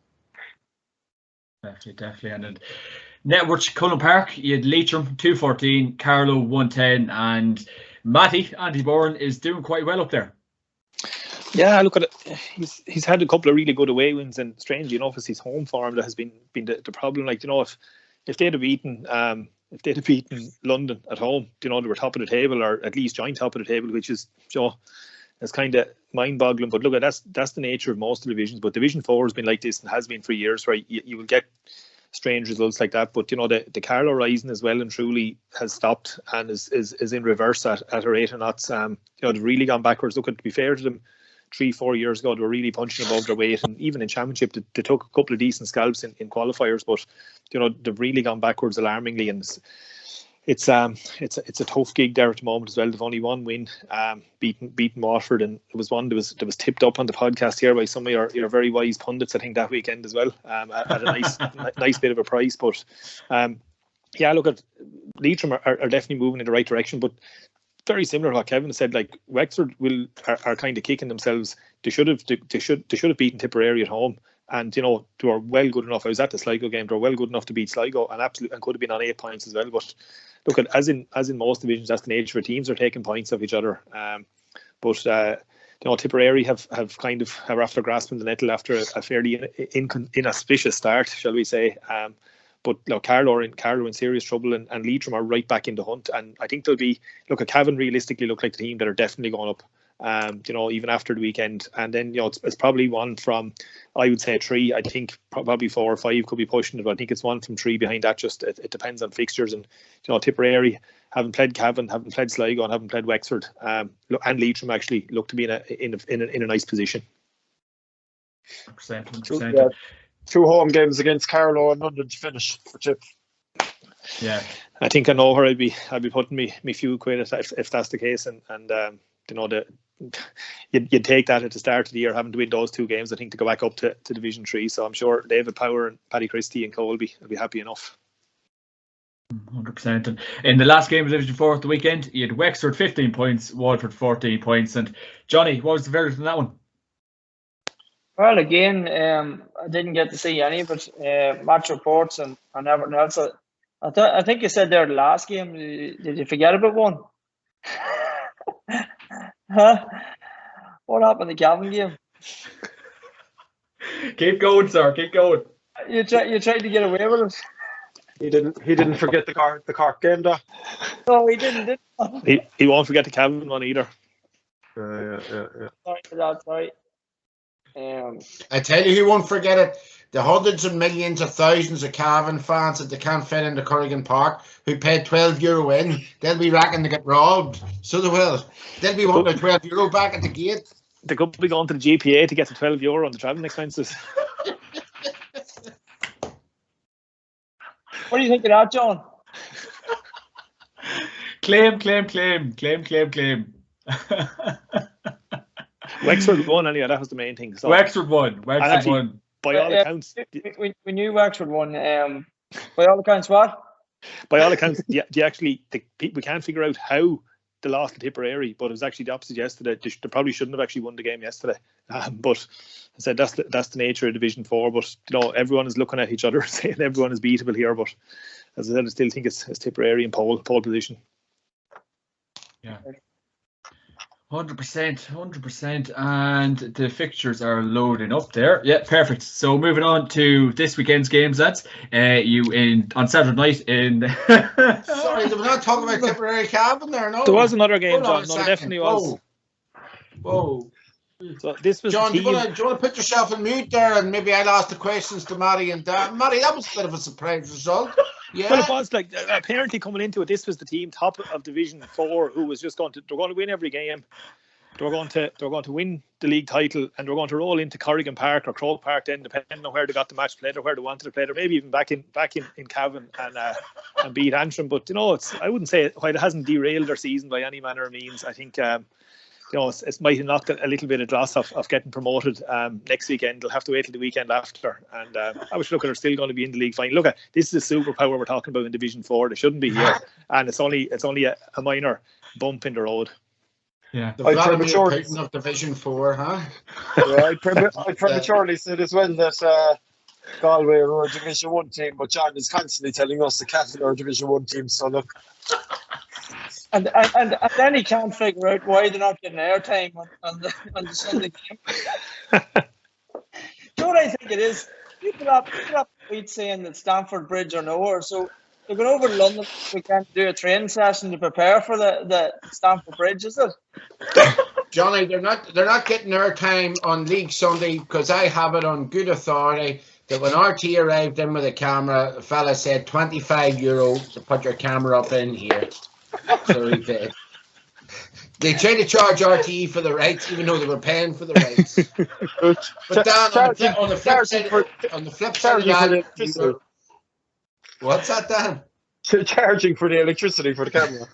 Definitely. And then Network Cullen Park, you had Leitrim 214, Carlow 110, and Matty, Andy Bourne, is doing quite well up there.
Yeah, look at it. He's had a couple of really good away wins, and strangely enough, it's his home form that has been the problem. Like, if they'd have beaten London at home, they were top of the table, or at least joint top of the table, which is it's kind of mind-boggling. But look, that's the nature of most divisions. But Division 4 has been like this and has been for years, right? You will get strange results like that. But the Carlow Rising as well and truly has stopped and is in reverse at a rate of knots. They've really gone backwards. Look, to be fair to them, 3-4 years ago they were really punching above their weight, and even in championship they took a couple of decent scalps in qualifiers, but they've really gone backwards alarmingly, and it's a tough gig there at the moment as well. They've only one win, beaten Waterford, and it was one that was tipped up on the podcast here by some of your very wise pundits, I think, that weekend as well, at a nice bit of a price. But look, at Leitrim are definitely moving in the right direction, but very similar to what Kevin said. Like, Wexford are kind of kicking themselves. They should have beaten Tipperary at home, and they were well good enough. I was at the Sligo game. They were well good enough to beat Sligo, and could have been on 8 points as well. But look, as in most divisions, that's the nature of teams are taking points off each other. But Tipperary have after grasping the nettle after a fairly inauspicious start, shall we say. But Carlow are in serious trouble, and Leitrim are right back in the hunt. And I think they'll be, Cavan realistically look like the team that are definitely going up, even after the weekend. And then, it's probably one from, I would say 3. I think probably 4 or 5 could be pushing it, but I think it's one from 3 behind that. Just it depends on fixtures. And, Tipperary haven't played Cavan, haven't played Sligo, and haven't played Wexford. And Leitrim actually look to be in a nice position.
100%.
Yeah. 2 home games against Carlow and London to finish for Tip.
Yeah,
I think I know where I'd be putting me few quid if that's the case, and you'd take that at the start of the year, having to win those 2 games, I think, to go back up to Division 3. So I'm sure David Power and Paddy Christie and co will be happy enough.
100%. And in the last game of Division 4 at the weekend, you had Wexford 15 points, Waterford 14 points. And Johnny, what was the verdict on that one?
Well, again, I didn't get to see any of it, match reports and everything else. I think you said there the last game. Did you forget about one? Huh? What happened in the Cavan game?
Keep going, sir. Keep going.
You tried to get away with it.
He didn't forget the Cork game, though.
No, he didn't.
He won't forget the Cavan one either.
Yeah.
Sorry for that. Sorry.
I tell you who won't forget it. The hundreds of millions of thousands of Cavan fans that they can't fit into Corrigan Park who paid €12 in. They'll be racking to get robbed. So they will. They'll be wanting €12 back at the gate.
They could be going to the GPA to get the €12 on the travelling expenses.
What do you think of that, John?
Claim.
Wexford won anyway, that was the main thing. So,
Wexford won.
By all accounts,
we knew Wexford won. By all accounts, what?
By all accounts, we can't figure out how they lost to Tipperary, but it was actually the opposite yesterday. They probably shouldn't have actually won the game yesterday. But I said that's the nature of Division 4. But everyone is looking at each other saying everyone is beatable here. But as I said, I still think it's Tipperary in pole position.
Yeah. 100%, and the fixtures are loading up there. Yeah, perfect. So moving on to this weekend's games, lads. On Saturday night in.
Sorry, they were not talking about Tipperary Cavan there. No,
there was another game, John. No, there definitely was.
Whoa.
So this was
John. Do you want to put yourself on mute there, and maybe I'll ask the questions to Matty and Dan. Matty, that was a bit of a surprise result. Yeah.
Well, it was apparently coming into it. This was the team top of Division 4 who was just they're going to win every game. they're going to win the league title, and they're going to roll into Corrigan Park or Croke Park then, depending on where they got the match played or where they wanted to play, or maybe even back in Cavan and beat Antrim. But I wouldn't say while it hasn't derailed their season by any manner of means. I think it might have knocked a little bit of dross of getting promoted next weekend. They'll have to wait till the weekend after. And I was looking, they're still going to be in the league final. Look, this is a superpower we're talking about in Division 4. They shouldn't be here, and it's only a minor bump in the road.
Yeah, the prematurely of Division 4, huh?
Yeah, I prematurely said as well that Galway are a Division 1 team, but John is constantly telling us the Cavan are a Division 1 team. So look,
and then he can't figure out why they're not getting airtime on the Sunday game. You know what I think it is? People up tweet saying that Stamford Bridge are nowhere, so they're going over to London. We can't do a training session to prepare for the Stamford Bridge, is it?
Johnny, they're not getting airtime on League Sunday because I have it on good authority that when RT arrived in with a camera, the fella said €25 to put your camera up in here. So he did. They tried to charge RTE for the rights, even though they were paying for the rights. But Dan, on the flip side of that, what's that, Dan?
Charging for the electricity for the camera.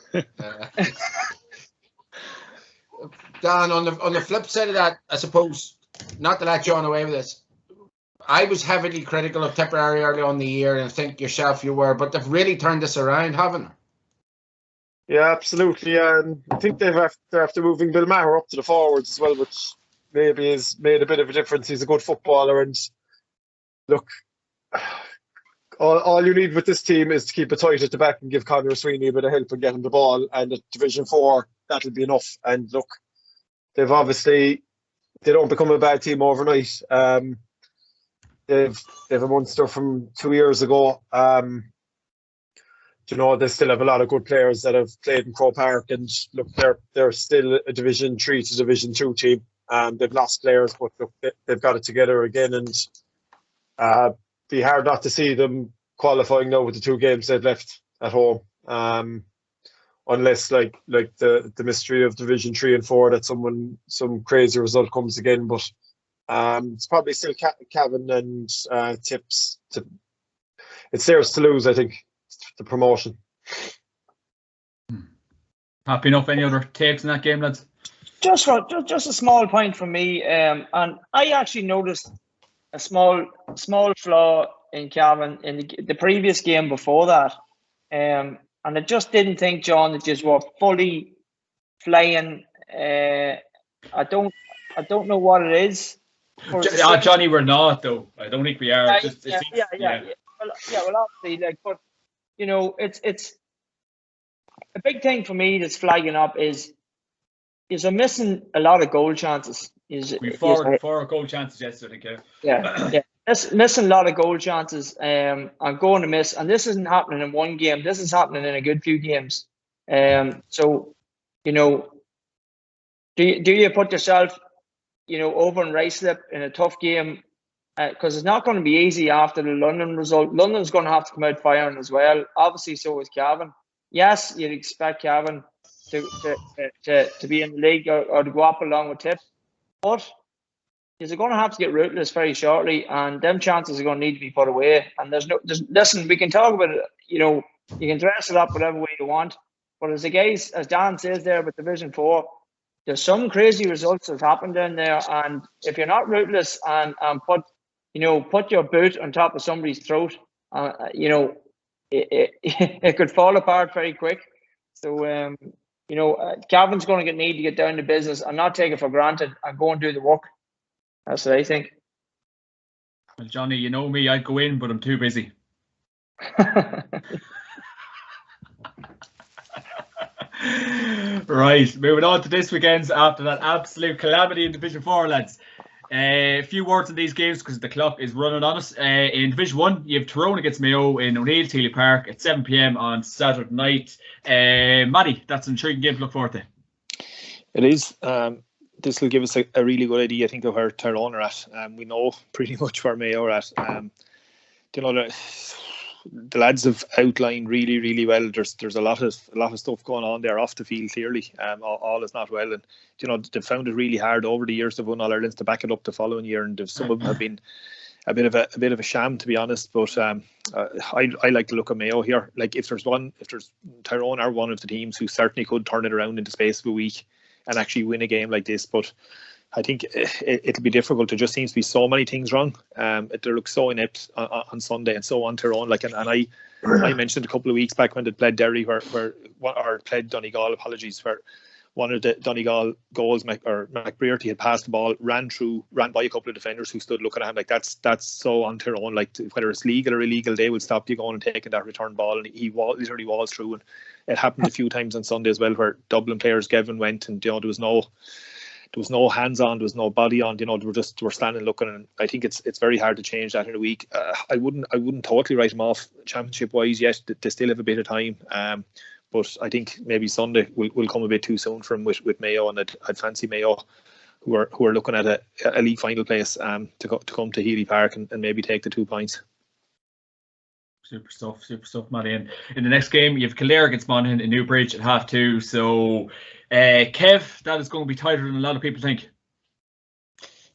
Dan, on the flip side of that, I suppose, not to let John away with this, I was heavily critical of Tipperary early on in the year, and I think yourself you were, but they've really turned this around, haven't they?
Yeah, absolutely. And I think they're after moving Bill Maher up to the forwards as well, which maybe has made a bit of a difference. He's a good footballer, and look, all you need with this team is to keep it tight at the back and give Conor Sweeney a bit of help and get him the ball. And at Division 4, that'll be enough. And look, they don't become a bad team overnight. They've a Munster from 2 years ago. They still have a lot of good players that have played in Croke Park, and look, they're still a Division 3 to Division 2 team. They've lost players, but look, they've got it together again, and be hard not to see them qualifying now with the 2 games they've left at home. Unless like the mystery of Division 3 and 4 that some crazy result comes again, but it's probably still Cavan and Tips. It's theirs to lose, I think, the promotion.
Happy enough? Any other takes in that game, lads?
Just a small point from me, and I actually noticed a small flaw in Cavan in the previous game before that, and I just didn't think, John, that you were fully flying. I don't know what it is.
Johnny, we're not though. I don't think we are.
Yeah. Well, obviously, but it's a big thing for me that's flagging up is they're missing a lot of goal chances.
We four goal chances yesterday, Kev.
Yeah. Missing a lot of goal chances. I'm going to miss, and this isn't happening in one game. This is happening in a good few games. So, do you put yourself, over in Ruislip in a tough game? Because it's not going to be easy after the London result. London's going to have to come out firing as well. Obviously, so is Cavan. Yes, you'd expect Cavan to be in the league or to go up along with Tip, but you're going to have to get ruthless very shortly, and them chances are going to need to be put away. And listen, we can talk about it. You can dress it up whatever way you want, but as Dan says there with Division 4, there's some crazy results that have happened in there, and if you're not ruthless and put your boot on top of somebody's throat, it could fall apart very quick. So, Cavan's going to need to get down to business and not take it for granted and go and do the work. That's what I think.
Well, Johnny, you know me, I'd go in, but I'm too busy. Right, moving on to this weekend's after that absolute calamity in Division 4, lads. A few words on these games because the clock is running on us. In Division 1, you have Tyrone against Mayo in O'Neill Teely Park at 7 p.m. on Saturday night. Matty, that's an intriguing game to look forward to.
It is. This will give us a really good idea, I think, of where Tyrone are at. We know pretty much where Mayo are at. the lads have outlined really, really well. There's a lot of stuff going on there off the field. Clearly, all is not well, and they've found it really hard over the years. They've won All Irelands to back it up the following year, and some of them have been a bit of a sham, to be honest. But I like the look of Mayo here. Like if there's Tyrone are one of the teams who certainly could turn it around in the space of a week and actually win a game like this, but I think it'll be difficult. There just seems to be so many things wrong. They look so inept on Sunday and so on Tyrone. Like, and I mentioned a couple of weeks back when they played Derry, or played Donegal. Apologies, where one of the Donegal goals, McBrearty had passed the ball, ran by a couple of defenders who stood looking at him. Like that's so on Tyrone. Like whether it's legal or illegal, they will stop you going and taking that return ball, and he literally walls through. And it happened a few times on Sunday as well, where Dublin players, Cavan, went, and there was no hands on, there was no body on. They were standing looking, and I think it's very hard to change that in a week. I wouldn't totally write them off championship wise yet. They still have a bit of time, but I think maybe Sunday will come a bit too soon for them with Mayo, and I'd fancy Mayo, who are looking at a league final place, to come to Healy Park and maybe take the 2 points.
Super stuff, Matty. And in the next game, you have Kildare against Monaghan in Newbridge at 2:30. So, Kev, that is going to be tighter than a lot of people think.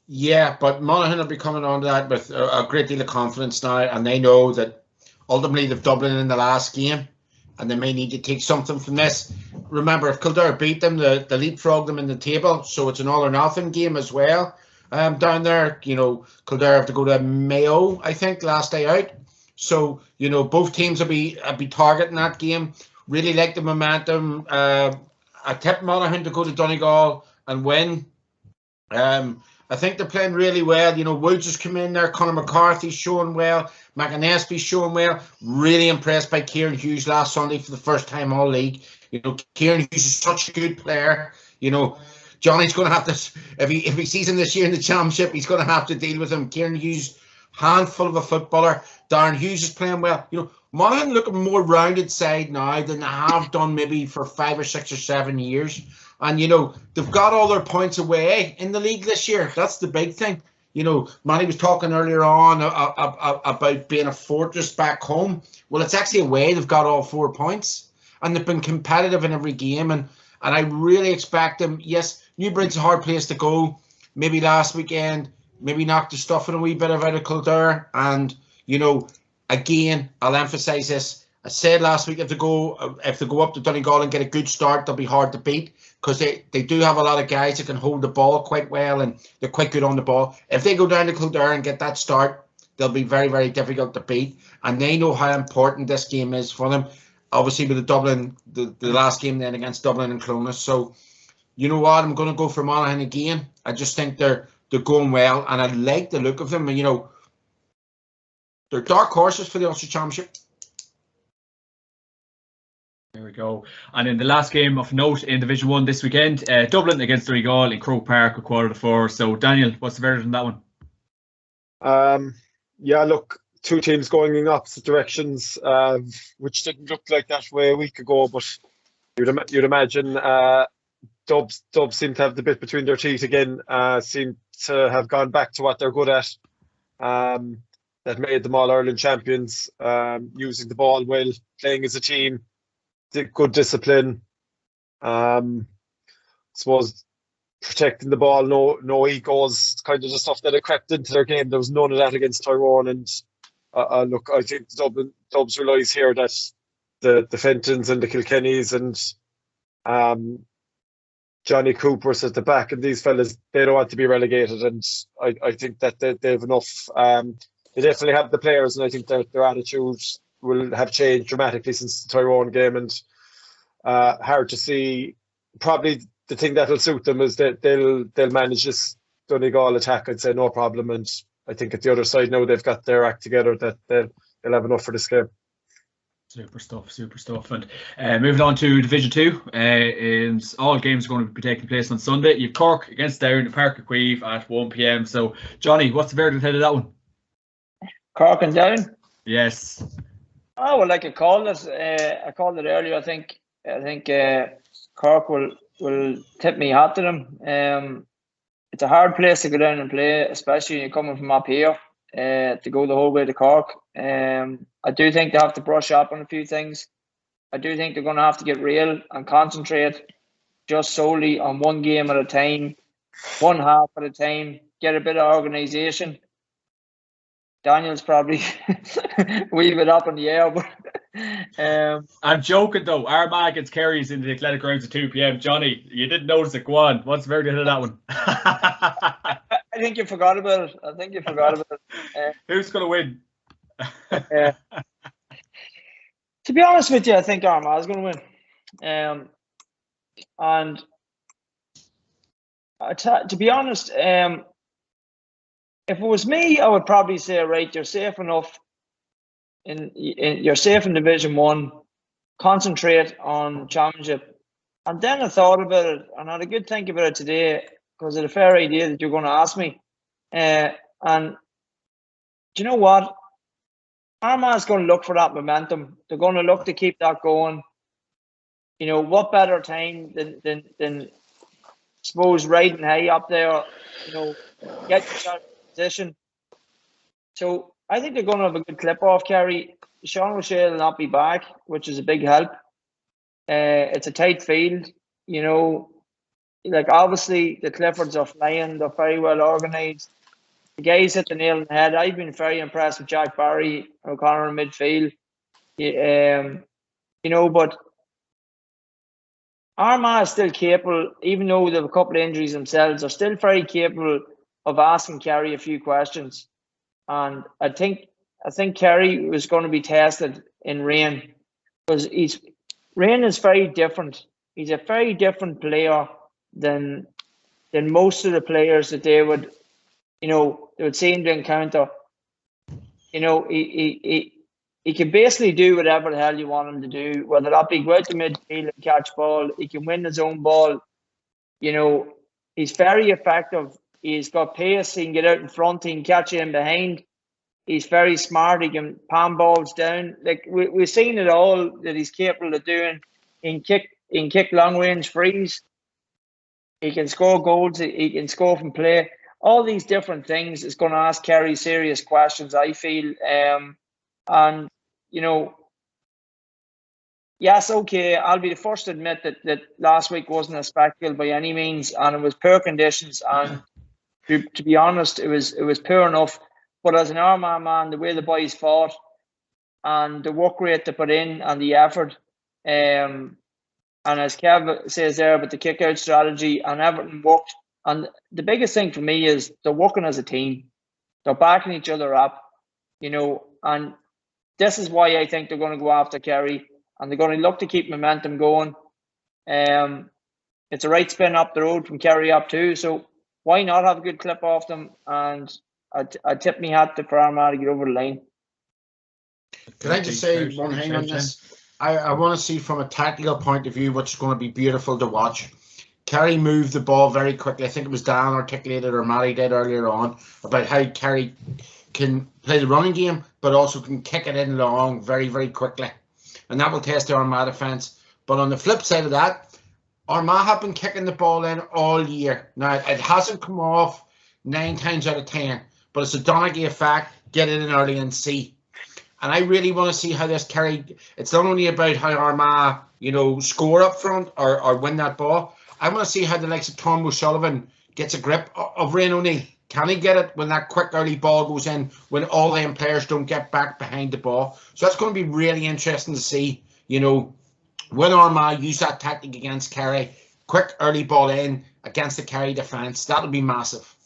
Yeah, but Monaghan will be coming on to that with a great deal of confidence now, and they know that ultimately they've Dublin in the last game, and they may need to take something from this. Remember, if Kildare beat them, they leapfrog them in the table, so it's an all or nothing game as well. Down there, Kildare have to go to Mayo, I think, last day out. So, both teams will be targeting that game. Really like the momentum. I tipped Monaghan to go to Donegal and win. I think they're playing really well. Woods has come in there. Conor McCarthy's showing well. McAnespy's showing well. Really impressed by Kieran Hughes last Sunday for the first time all league. Kieran Hughes is such a good player. Johnny's going to have to, if he sees him this year in the championship, he's going to have to deal with him. Kieran Hughes, handful of a footballer. Darren Hughes is playing well. Monaghan look a more rounded side now than they have done maybe for 5 or 6 or 7 years. And, they've got all their points away in the league this year. That's the big thing. Manny was talking earlier on about being a fortress back home. Well, it's actually away. They've got all 4 points. And they've been competitive in every game. And I really expect them. Yes, Newbridge is a hard place to go. Maybe last weekend, maybe knocked the stuffing a wee bit out of Kildare. And, again, I'll emphasise this. I said last week if they go up to Donegal and get a good start, they'll be hard to beat, because they do have a lot of guys that can hold the ball quite well, and they're quite good on the ball. If they go down to Kildare and get that start, they'll be very, very difficult to beat. And they know how important this game is for them. Obviously, with the last game then against Dublin and Clonus. So, you know what? I'm going to go for Monaghan again. I just think they're going well, and I like the look of them. They're dark horses for the Ulster Championship.
There we go. And in the last game of note in Division 1 this weekend, Dublin against Donegal in Croke Park at 4:45. So, Daniel, what's the verdict on that one?
Yeah, look, 2 teams going in opposite directions, which didn't look like that way a week ago, but you'd imagine Dubs seem to have the bit between their teeth again, seem to have gone back to what they're good at. That made them All-Ireland champions, using the ball well, playing as a team, good discipline. Suppose protecting the ball, no egos, kind of the stuff that had crept into their game. There was none of that against Tyrone. And look, I think Dubs realise here that the Fentons and the Kilkennys and Johnny Cooper's at the back, and these fellas, they don't want to be relegated. And I think that they have enough. They definitely have the players, and I think that their attitudes will have changed dramatically since the Tyrone game. And hard to see. Probably the thing that'll suit them is that they'll manage this Donegal attack, I'd say, no problem. And I think at the other side now they've got their act together, that they'll have enough for this game.
Super stuff. And moving on to Division 2, and all games are going to be taking place on Sunday. You have Cork against Down at Park Queeve at 1 p.m. So, Johnny, what's the verdict ahead of that one?
Cork and Down?
Yes.
Oh, well, like I called it. I called it earlier. I think Cork will tip me hot to them. It's a hard place to go down and play, especially when you're coming from up here. To go the whole way to Cork, I do think they have to brush up on a few things. I do think they're going to have to get real and concentrate just solely on one game at a time, one half at a time, get a bit of organisation. Daniel's probably a wee bit up in the air, but
I'm joking though. Armagh against Kerry's in the Athletic Grounds at 2 p.m. Johnny, you didn't notice it. Go on. What's the verdict of that one?
I think you forgot about it.
Who's going to win?
To be honest with you, I think Armagh is going to win. And to be honest, if it was me, I would probably say, right, you're safe enough. You're safe in Division 1. Concentrate on Championship. And then I thought about it, and I had a good think about it today because of the fair idea that you're going to ask me. And do you know what? Armagh's going to look for that momentum. They're going to look to keep that going. You know, what better time than suppose riding high up there, you know, get yourself in position. So I think they're going to have a good clip off Kerry. Sean O'Shea will not be back, which is a big help. It's a tight field, you know. Like, obviously, the Cliffords are flying. They're very well organised. The guys hit the nail on the head. I've been very impressed with Jack Barry and O'Connor in midfield. You know, but Armagh is still capable, even though they have a couple of injuries themselves, they're still very capable of asking Kerry a few questions. And I think Kerry was going to be tested in Rain, because Rain is very different. He's a very different player than most of the players that they would seem to encounter. You know, he can basically do whatever the hell you want him to do, whether that be go out the midfield and catch ball. He can win his own ball. You know, he's very effective. He's got pace. He can get out in front. He can catch you in behind. He's very smart. He can palm balls down. Like, we've seen it all that he's capable of doing. He can kick long range frees. He can score goals. He can score from play. All these different things is going to ask Kerry serious questions, I feel. And, you know, yes, okay, I'll be the first to admit that last week wasn't a spectacle by any means, and it was poor conditions. And to be honest, it was poor enough. But as an Armagh man, the way the boys fought and the work rate they put in and the effort, and as Kev says there about the kick-out strategy, and everything worked. And the biggest thing for me is they're working as a team. They're backing each other up, you know, and this is why I think they're going to go after Kerry, and they're going to look to keep momentum going. It's a right spin up the road from Kerry up too, so why not have a good clip off them? And I tip my hat to Armagh to get over the line.
Can I just say one thing on this? I want to see from a tactical point of view, which is going to be beautiful to watch. Kerry moved the ball very quickly. I think it was Dan articulated, or Matty did earlier on, about how Kerry can play the running game, but also can kick it in long very, very quickly. And that will test the Armagh defence. But on the flip side of that, Armagh have been kicking the ball in all year. Now, it hasn't come off 9 times out of 10, but it's a Donegal effect. Get it in early and see. And I really want to see how this Kerry, it's not only about how Armagh, you know, score up front or win that ball. I want to see how the likes of Tom O'Sullivan gets a grip of Ryan O'Neill. Can he get it when that quick early ball goes in, when all them players don't get back behind the ball? So that's going to be really interesting to see, you know, when Armagh use that tactic against Kerry, quick early ball in against the Kerry defence. That'll be massive.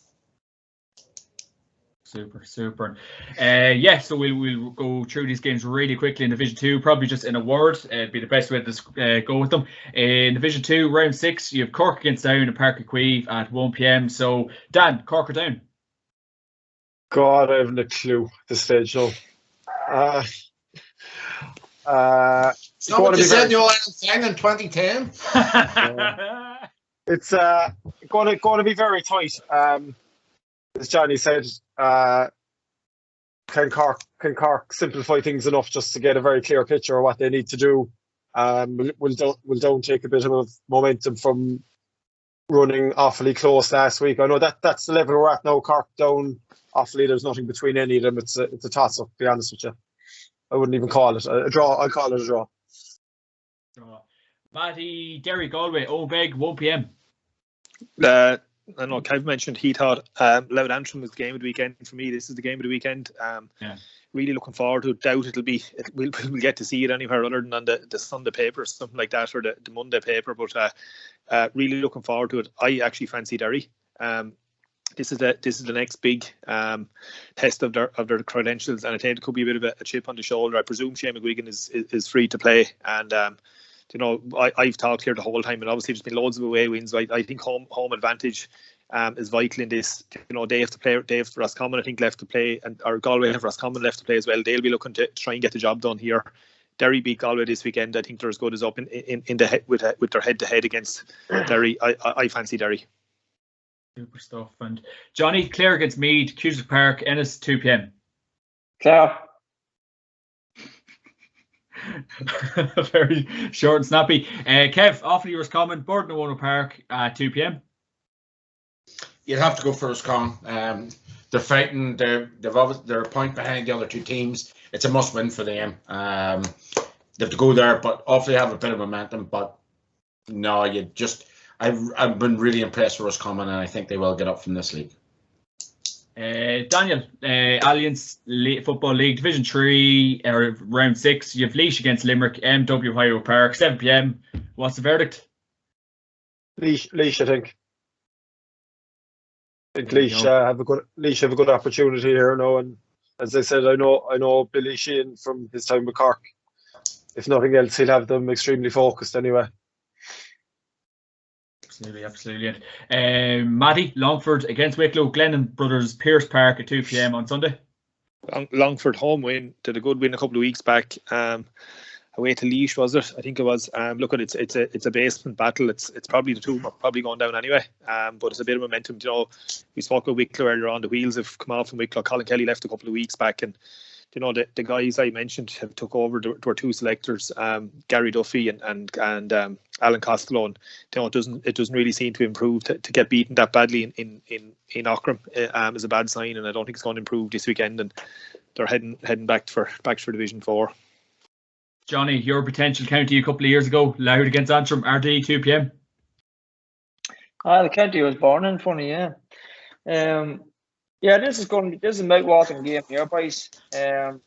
Super. Yeah, so we'll go through these games really quickly in Division 2, probably just in a word. It'd be the best way to go with them. In Division 2, round 6, you have Cork against Down at Páirc at 1 p.m. So, Dan, Cork or Down?
God, I haven't a clue at this stage, no.
It's not what you said you all had in 2010.
It's going to be very tight. As Johnny said, can Cork simplify things enough just to get a very clear picture of what they need to do? Will Down take a bit of momentum from running awfully close last week. I know that's the level we're at now. Cork down, Offaly, there's nothing between any of them. It's a toss-up, to be honest with you. I wouldn't even call it a draw. I'd call it a draw.
Matty, Derry, Galway, Owenbeg, 1 p.m.
I know Kev mentioned he thought Leitrim and Antrim was the game of the weekend. For me, this is the game of the weekend. Really looking forward to it. Doubt we'll get to see it anywhere other than on the Sunday paper or something like that, or the Monday paper. But really looking forward to it. I actually fancy Derry. This is the next big test of their credentials, and I think it could be a bit of a chip on the shoulder. I presume Shane McGuigan is free to play, and I've talked here the whole time, and obviously there's been loads of away wins. I think home advantage is vital in this. They have to play. They have Roscommon, I think, left to play, or Galway have Roscommon left to play as well. They'll be looking to try and get the job done here. Derry beat Galway this weekend. I think they're as good as up in the head with their head-to-head against Derry. I fancy Derry.
Super stuff. And Johnny, Clare against Meath, Cusack Park, Ennis, 2 p.m.
Clare.
Very short and snappy. Kev, Offaly, Roscommon, Borden and Warner Park at 2 p.m.
You'd have to go for Roscommon. They're fighting. They're a point behind the other two teams. It's a must-win for them. They have to go there, but Offaly have a bit of momentum. But no, I've been really impressed with Roscommon, and I think they will get up from this league.
Daniel, Allianz Football League Division 3, round 6. You have Laois against Limerick, MW Ohio Park, 7 p.m. What's the verdict?
Laois, I think. I think Laois have a good opportunity here now, and as I said, I know Billy Sheehan from his time with Cork. If nothing else, he'll have them extremely focused anyway.
Absolutely. Matty, Longford against Wicklow, Glennon Brothers, Pierce Park at 2 p.m. on Sunday.
Longford home win, did a good win a couple of weeks back. Away to Laois, was it? I think it was. Look, it's a basement battle. It's probably the two are probably going down anyway. But it's a bit of momentum. We spoke with Wicklow earlier on. The wheels have come off from Wicklow. Colin Kelly left a couple of weeks back, and the guys I mentioned have took over. There were two selectors, Gary Duffy and Alan Costello. And it doesn't really seem to improve. To get beaten that badly in Auckram is a bad sign, and I don't think it's going to improve this weekend. And they're heading back for Division 4.
Johnny, your potential county a couple of years ago, Louth against Antrim, RD 2 p.m.
The county I was born in, funny, yeah. This is a mouth-watering game here, boys. And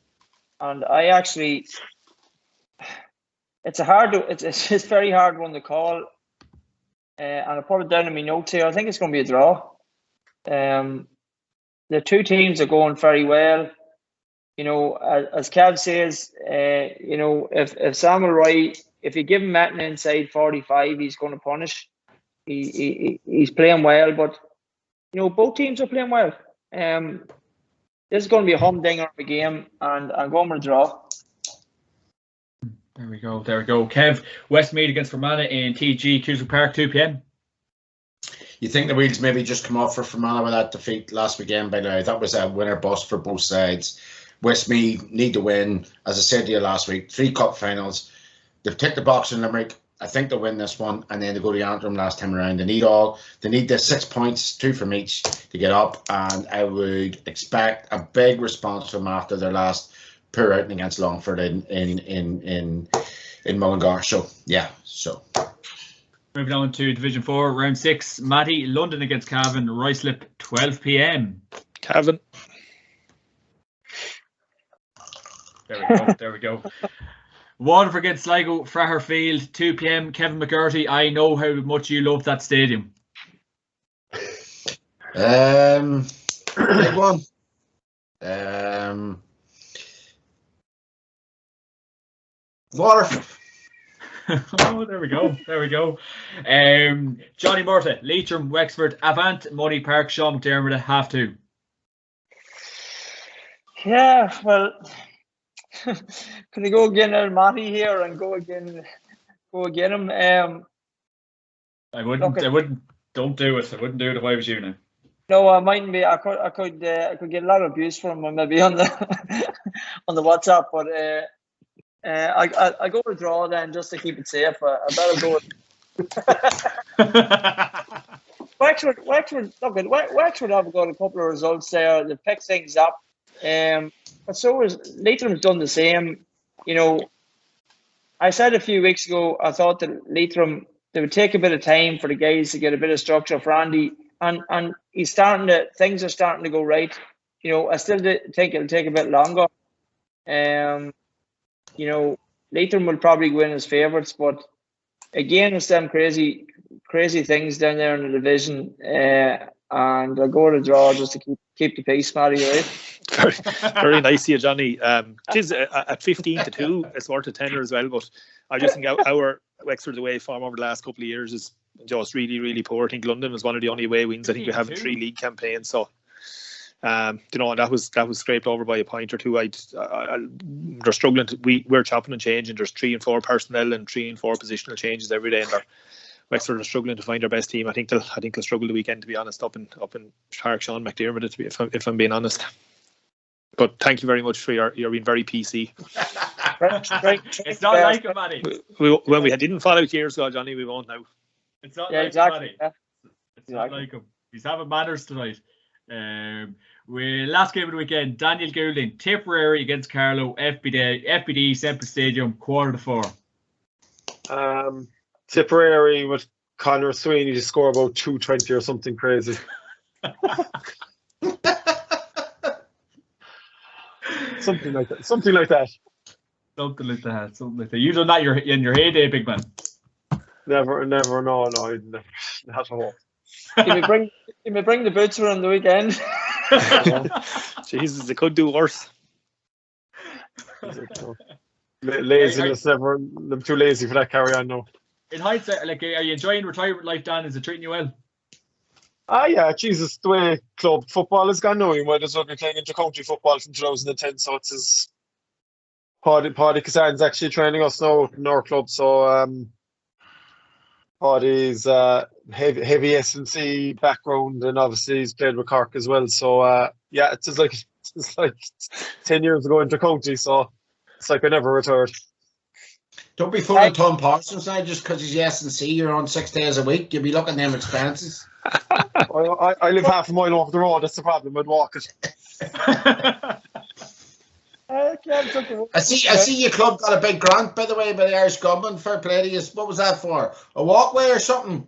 I actually, it's a very hard one to call. And I put it down in my notes here. I think it's going to be a draw. The two teams are going very well. As Kev says, if Samuel Wright, if you give him an inside 45, he's going to punish. He's playing well, but both teams are playing well. This is going to be a humdinger of a game, and I'm going with a draw.
There we go. Kev, Westmeath against Fermanagh in TG Cusack Park, 2 p.m.
You think the wheels maybe just come off for Fermanagh with that defeat last weekend? By now, that was a winner bust for both sides. Westmeath need to win, as I said to you last week. 3 cup finals. They've ticked the box in Limerick. I think they'll win this one, and then they go to Antrim last time around. They need the 6 points, 2 from each, to get up, and I would expect a big response from after their last poor outing against Longford in Mullingar. So.
Moving on to Division 4, round 6. Matty, London against Cavan, Ruislip, 12 p.m.
Cavan.
There we go. Waterford against Sligo, Fraher Field, 2 p.m. Kevin McGurty, I know how much you love that stadium.
Big one. Waterford.
Oh, there we go. Johnny Murta, Leitrim, Wexford, Avant, Money Park, Sean McDermott at 2:30.
Yeah, well, can I go again El Matty here and go again him?
I wouldn't. Don't do it. I wouldn't do it if I was you now.
No, I mightn't be. I could get a lot of abuse from him maybe on the on the WhatsApp, but I go with draw then just to keep it safe. I better go with Wexford have got a couple of results there that pick things up. But so is Leitrim's done the same. You know, I said a few weeks ago I thought that Leitrim, they would take a bit of time for the guys to get a bit of structure for Andy, and things are starting to go right. You know, I still think it'll take a bit longer. You know, Leitrim will probably win as favourites, but again, it's them crazy things down there in the division, and I'll go to draw just to keep the pace, Matty, right?
Very nice of you, Johnny. Geez, at 15-2, it's worth a tenner as well, but I just think our Wexford away form over the last couple of years is just really, really poor. I think London was one of the only away wins I think we have in 3 league campaigns, so you know, that was scraped over by a point or two. They're struggling. We're chopping and changing. There's 3 and 4 personnel and 3 and 4 positional changes every day, and Wexford are struggling to find their best team. I think they'll struggle the weekend, to be honest, up in Park Sean McDermott, if I'm being honest. But thank you very much for you're being very PC.
It's not like it, Matty.
When we didn't fall out years ago, Johnny, we won't now.
It's not
exactly.
Matty. It's not like him. He's having manners tonight. Last game of the weekend, Daniel Goulding, Tipperary against Carlow, FBD Semper Stadium, 3:45.
Tipperary with Conor Sweeney to score about 220 or something crazy. Something like that.
You done that in your heyday, big man.
Never, no, not at all.
You may bring the boots around the weekend.
Jesus, they could do worse.
Laziness, I'm too lazy for that. Carry on now.
In hindsight, like, are you enjoying retirement life, Dan? Is it treating you well?
Yeah, Jesus, the way club football has gone now, you might as well be playing inter-county football from 2010, so it's his Paddy Kazan's actually training us now in our club, so Paddy's heavy S&C background, and obviously he's played with Cork as well, so yeah, it's like 10 years ago inter-county, so it's like I never retired.
Don't be fooling Tom Parsons now just because he's S&C. You're on 6 days a week. You'll be looking at them expenses.
I live half a mile off the road. That's the problem. I'd walk it.
I see your club got a big grant, by the way, by the Irish government. Fair play to you. What was that for? A walkway or something?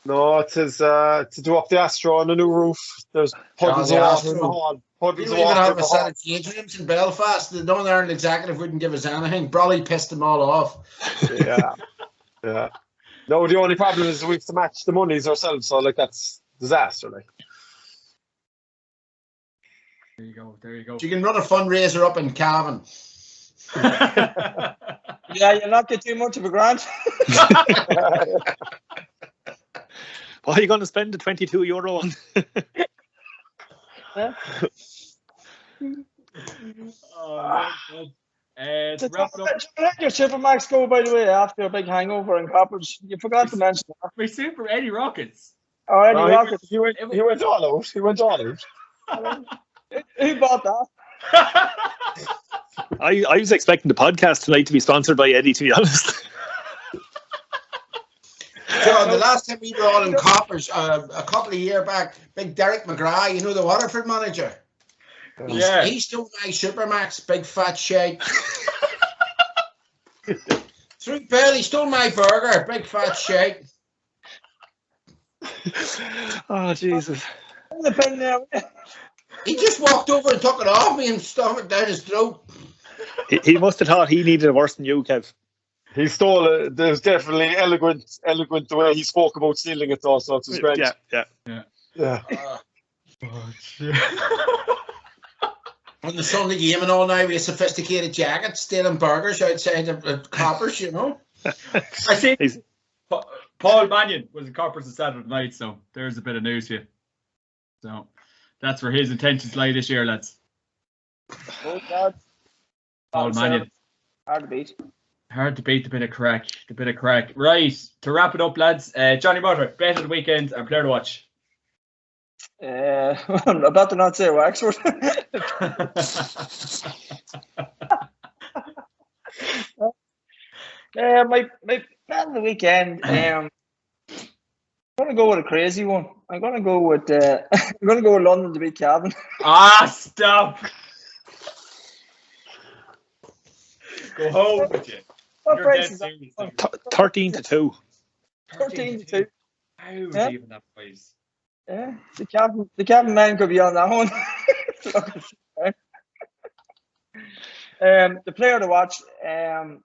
No, it is to do up the Astro on a new roof. There's puddles of water in the hall.
We don't even have a set of change rooms in Belfast. The Northern Ireland Executive wouldn't give us anything. Probably pissed them all off. Yeah. No, the only problem is we have to match the monies ourselves, so like that's disaster. Like.
There you go.
So you can run a fundraiser up in Cavan.
Yeah, you'll not get too much of a grant.
What are you going to spend the €22 on?
To wrap it up.
Let your Supermax go, by the way, after a big hangover in Coppers. You forgot to mention that.
My super Eddie Rockets.
Oh, Eddie Rockets.
He went all out. He went all out.
Who bought that?
I was expecting the podcast tonight to be sponsored by Eddie, to be honest.
So the last time we were all in Coppers, a couple of years back, big Derek McGrath, you know, the Waterford manager. He stole my Supermax, big fat shake. Through Bell, he stole my burger, big fat shake.
Oh, Jesus.
He just walked over and took it off me and stuffed it down his throat.
He must have thought he needed it worse than you, Kev.
He stole it. There's definitely eloquent the way he spoke about stealing it, though, so it was great.
Yeah. On the Sunday game and all now, we have sophisticated jackets, stealing burgers outside of Coppers, you know.
I see. Paul Mannion was in Coppers on Saturday night, so there's a bit of news for you. So that's where his intentions lie this year, lads.
Oh, God.
Paul Mannion.
Hard to beat.
Hard to beat the bit of crack. Right, to wrap it up, lads, Johnny Butter, bet of the weekend and player to watch.
I'm about to not say Wexford. My bet of the weekend. I'm going to go with a crazy one. I'm going to go with London to beat Cavan.
Stop. Go home with you.
What
You're
price
dead
is that?
serious.
13-2.
13-2.
How
Yeah.
even that price?
Yeah, the Cavan man could be on that one. The player to watch, I'm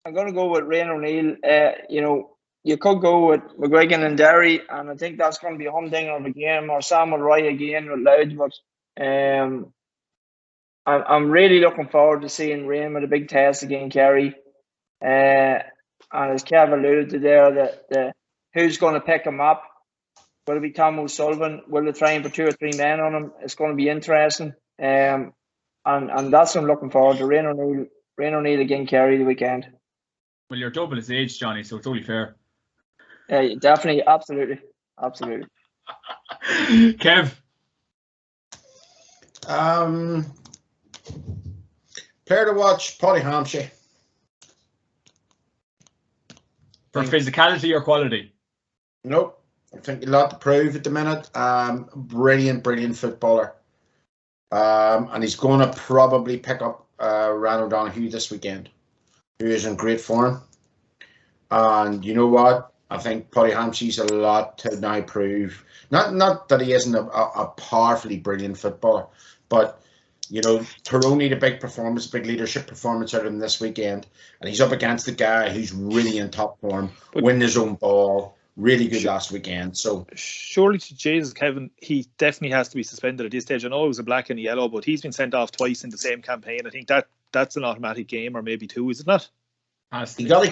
going to go with Ryan O'Neill. You could go with McGuigan and Derry, and I think that's going to be a humdinger of a game, or Samuel Roy again with Louth. But I'm really looking forward to seeing Ryan with a big test against Kerry. And as Kev alluded to there, the who's going to pick him up? Will it be Tom O'Sullivan? Will they try and put 2 or 3 men on him? It's going to be interesting. And that's what I'm looking forward to. Ryan O'Neill against Kerry the weekend.
Well, you're double his age, Johnny, so it's only fair.
Definitely, absolutely.
Kev.
Player to watch, Paddy Hampshire.
For physicality or quality?
Nope. I think a lot to prove at the minute. Brilliant footballer. And he's going to probably pick up Ryan O'Donoghue this weekend, who is in great form. And you know what? I think Paddy Hampshire's a lot to now prove. Not that he isn't a powerfully brilliant footballer, but Tyrone need a big leadership performance out of him this weekend, and he's up against a guy who's really in top form, winning his own ball, really good last weekend. So
surely to Jesus, Kevin, he definitely has to be suspended at this stage. I know it was a black and a yellow, but he's been sent off twice in the same campaign. I think that's an automatic game, or maybe 2, is it not?
He got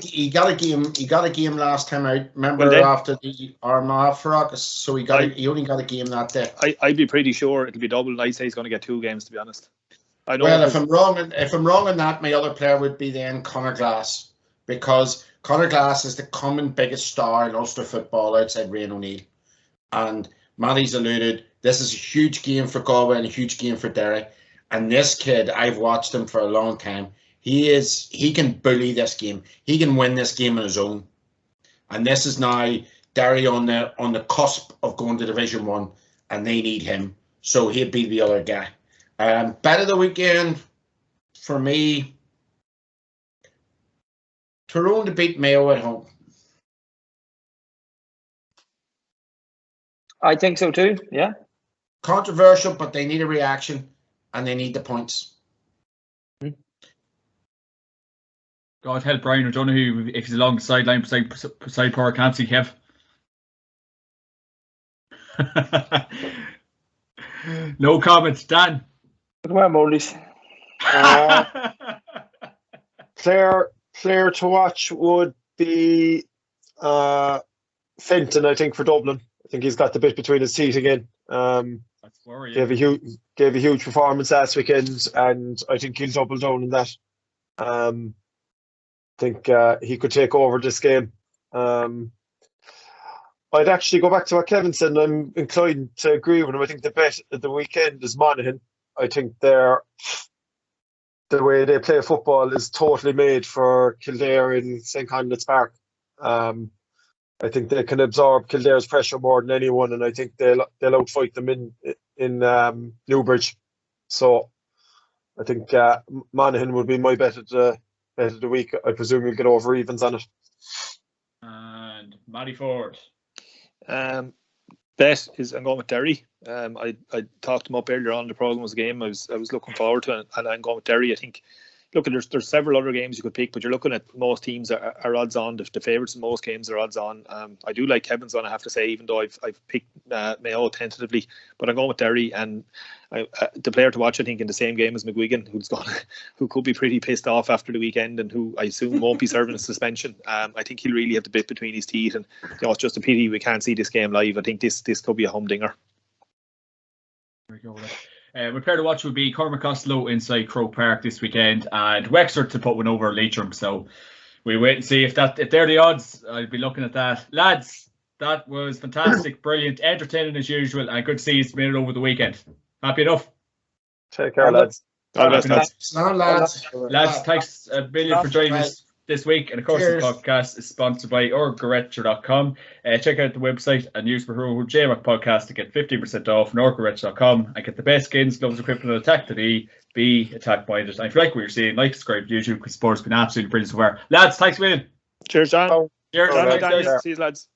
a game last time out. Remember, after the Armagh fracas, so he only got a game that day.
I'd be pretty sure it'll be double, and I'd say he's going to get 2 games, to be honest. I know.
Well, if I'm wrong on that, my other player would be then Conor Glass, because Conor Glass is the common biggest star in Ulster football outside Ryan O'Neill, and Matty's alluded, this is a huge game for Galway and a huge game for Derry, and this kid, I've watched him for a long time. He can bully this game. He can win this game on his own. And this is now Derry on the cusp of going to Division 1, and they need him. So he'd be the other guy. Bet of the weekend for me, Tyrone to beat Mayo at home.
I think so too, yeah.
Controversial, but they need a reaction, and they need the points.
God help Brian O'Donoghue if he's along the sideline beside poor Campsy, Kev. No comments, Dan.
Well, Mollies.
Player to watch would be Fenton, I think, for Dublin. I think he's got the bit between his teeth again.
That's worrying.
Gave a huge performance last weekend, and I think he'll double down on that. I think he could take over this game. I'd actually go back to what Kevin said, and I'm inclined to agree with him. I think the bet at the weekend is Monaghan. I think the way they play football is totally made for Kildare in St. Conleth's Park. I think they can absorb Kildare's pressure more than anyone, and I think they'll outfight them in Newbridge. So I think Monaghan would be my bet at the week. I presume you'll get over evens on it.
And Matty Ford.
Bet is I'm going with Derry. I talked him up earlier on in the programme. Was a game I was looking forward to, and I'm going with Derry. I think. Look, there's several other games you could pick, but you're looking at most teams are odds on. The favourites in most games are odds on. I do like Kevin's on, I have to say, even though I've picked Mayo tentatively, but I'm going with Derry. And the player to watch, I think, in the same game as McGuigan, who could be pretty pissed off after the weekend, and who I assume won't be serving a suspension. I think he'll really have the bit between his teeth, and it's just a pity we can't see this game live. I think this could be a humdinger.
There we go. My player to watch would be Cormac Costello inside Croke Park this weekend, and Wexford to put one over Leitrim. So we wait and see if they're the odds. I'll be looking at that. Lads, that was fantastic, brilliant, entertaining as usual, and good to see you made it over the weekend. Happy enough?
Take care, lads.
Lads,
Lads, thanks a million for joining us. this week. And of course,
Cheers.
the podcast is sponsored by orgretcher.com. Check out the website and use the code JMAC podcast to get 15% off on orgretcher.com and get the best skins, gloves, equipment at Atak.ie. Be attack minded. And if you like what you're seeing, like, subscribe to YouTube because sport's been absolutely brilliant so far. Lads, thanks a million.
Cheers, John.
Cheers.
John,
Thanks, guys.
see you, lads.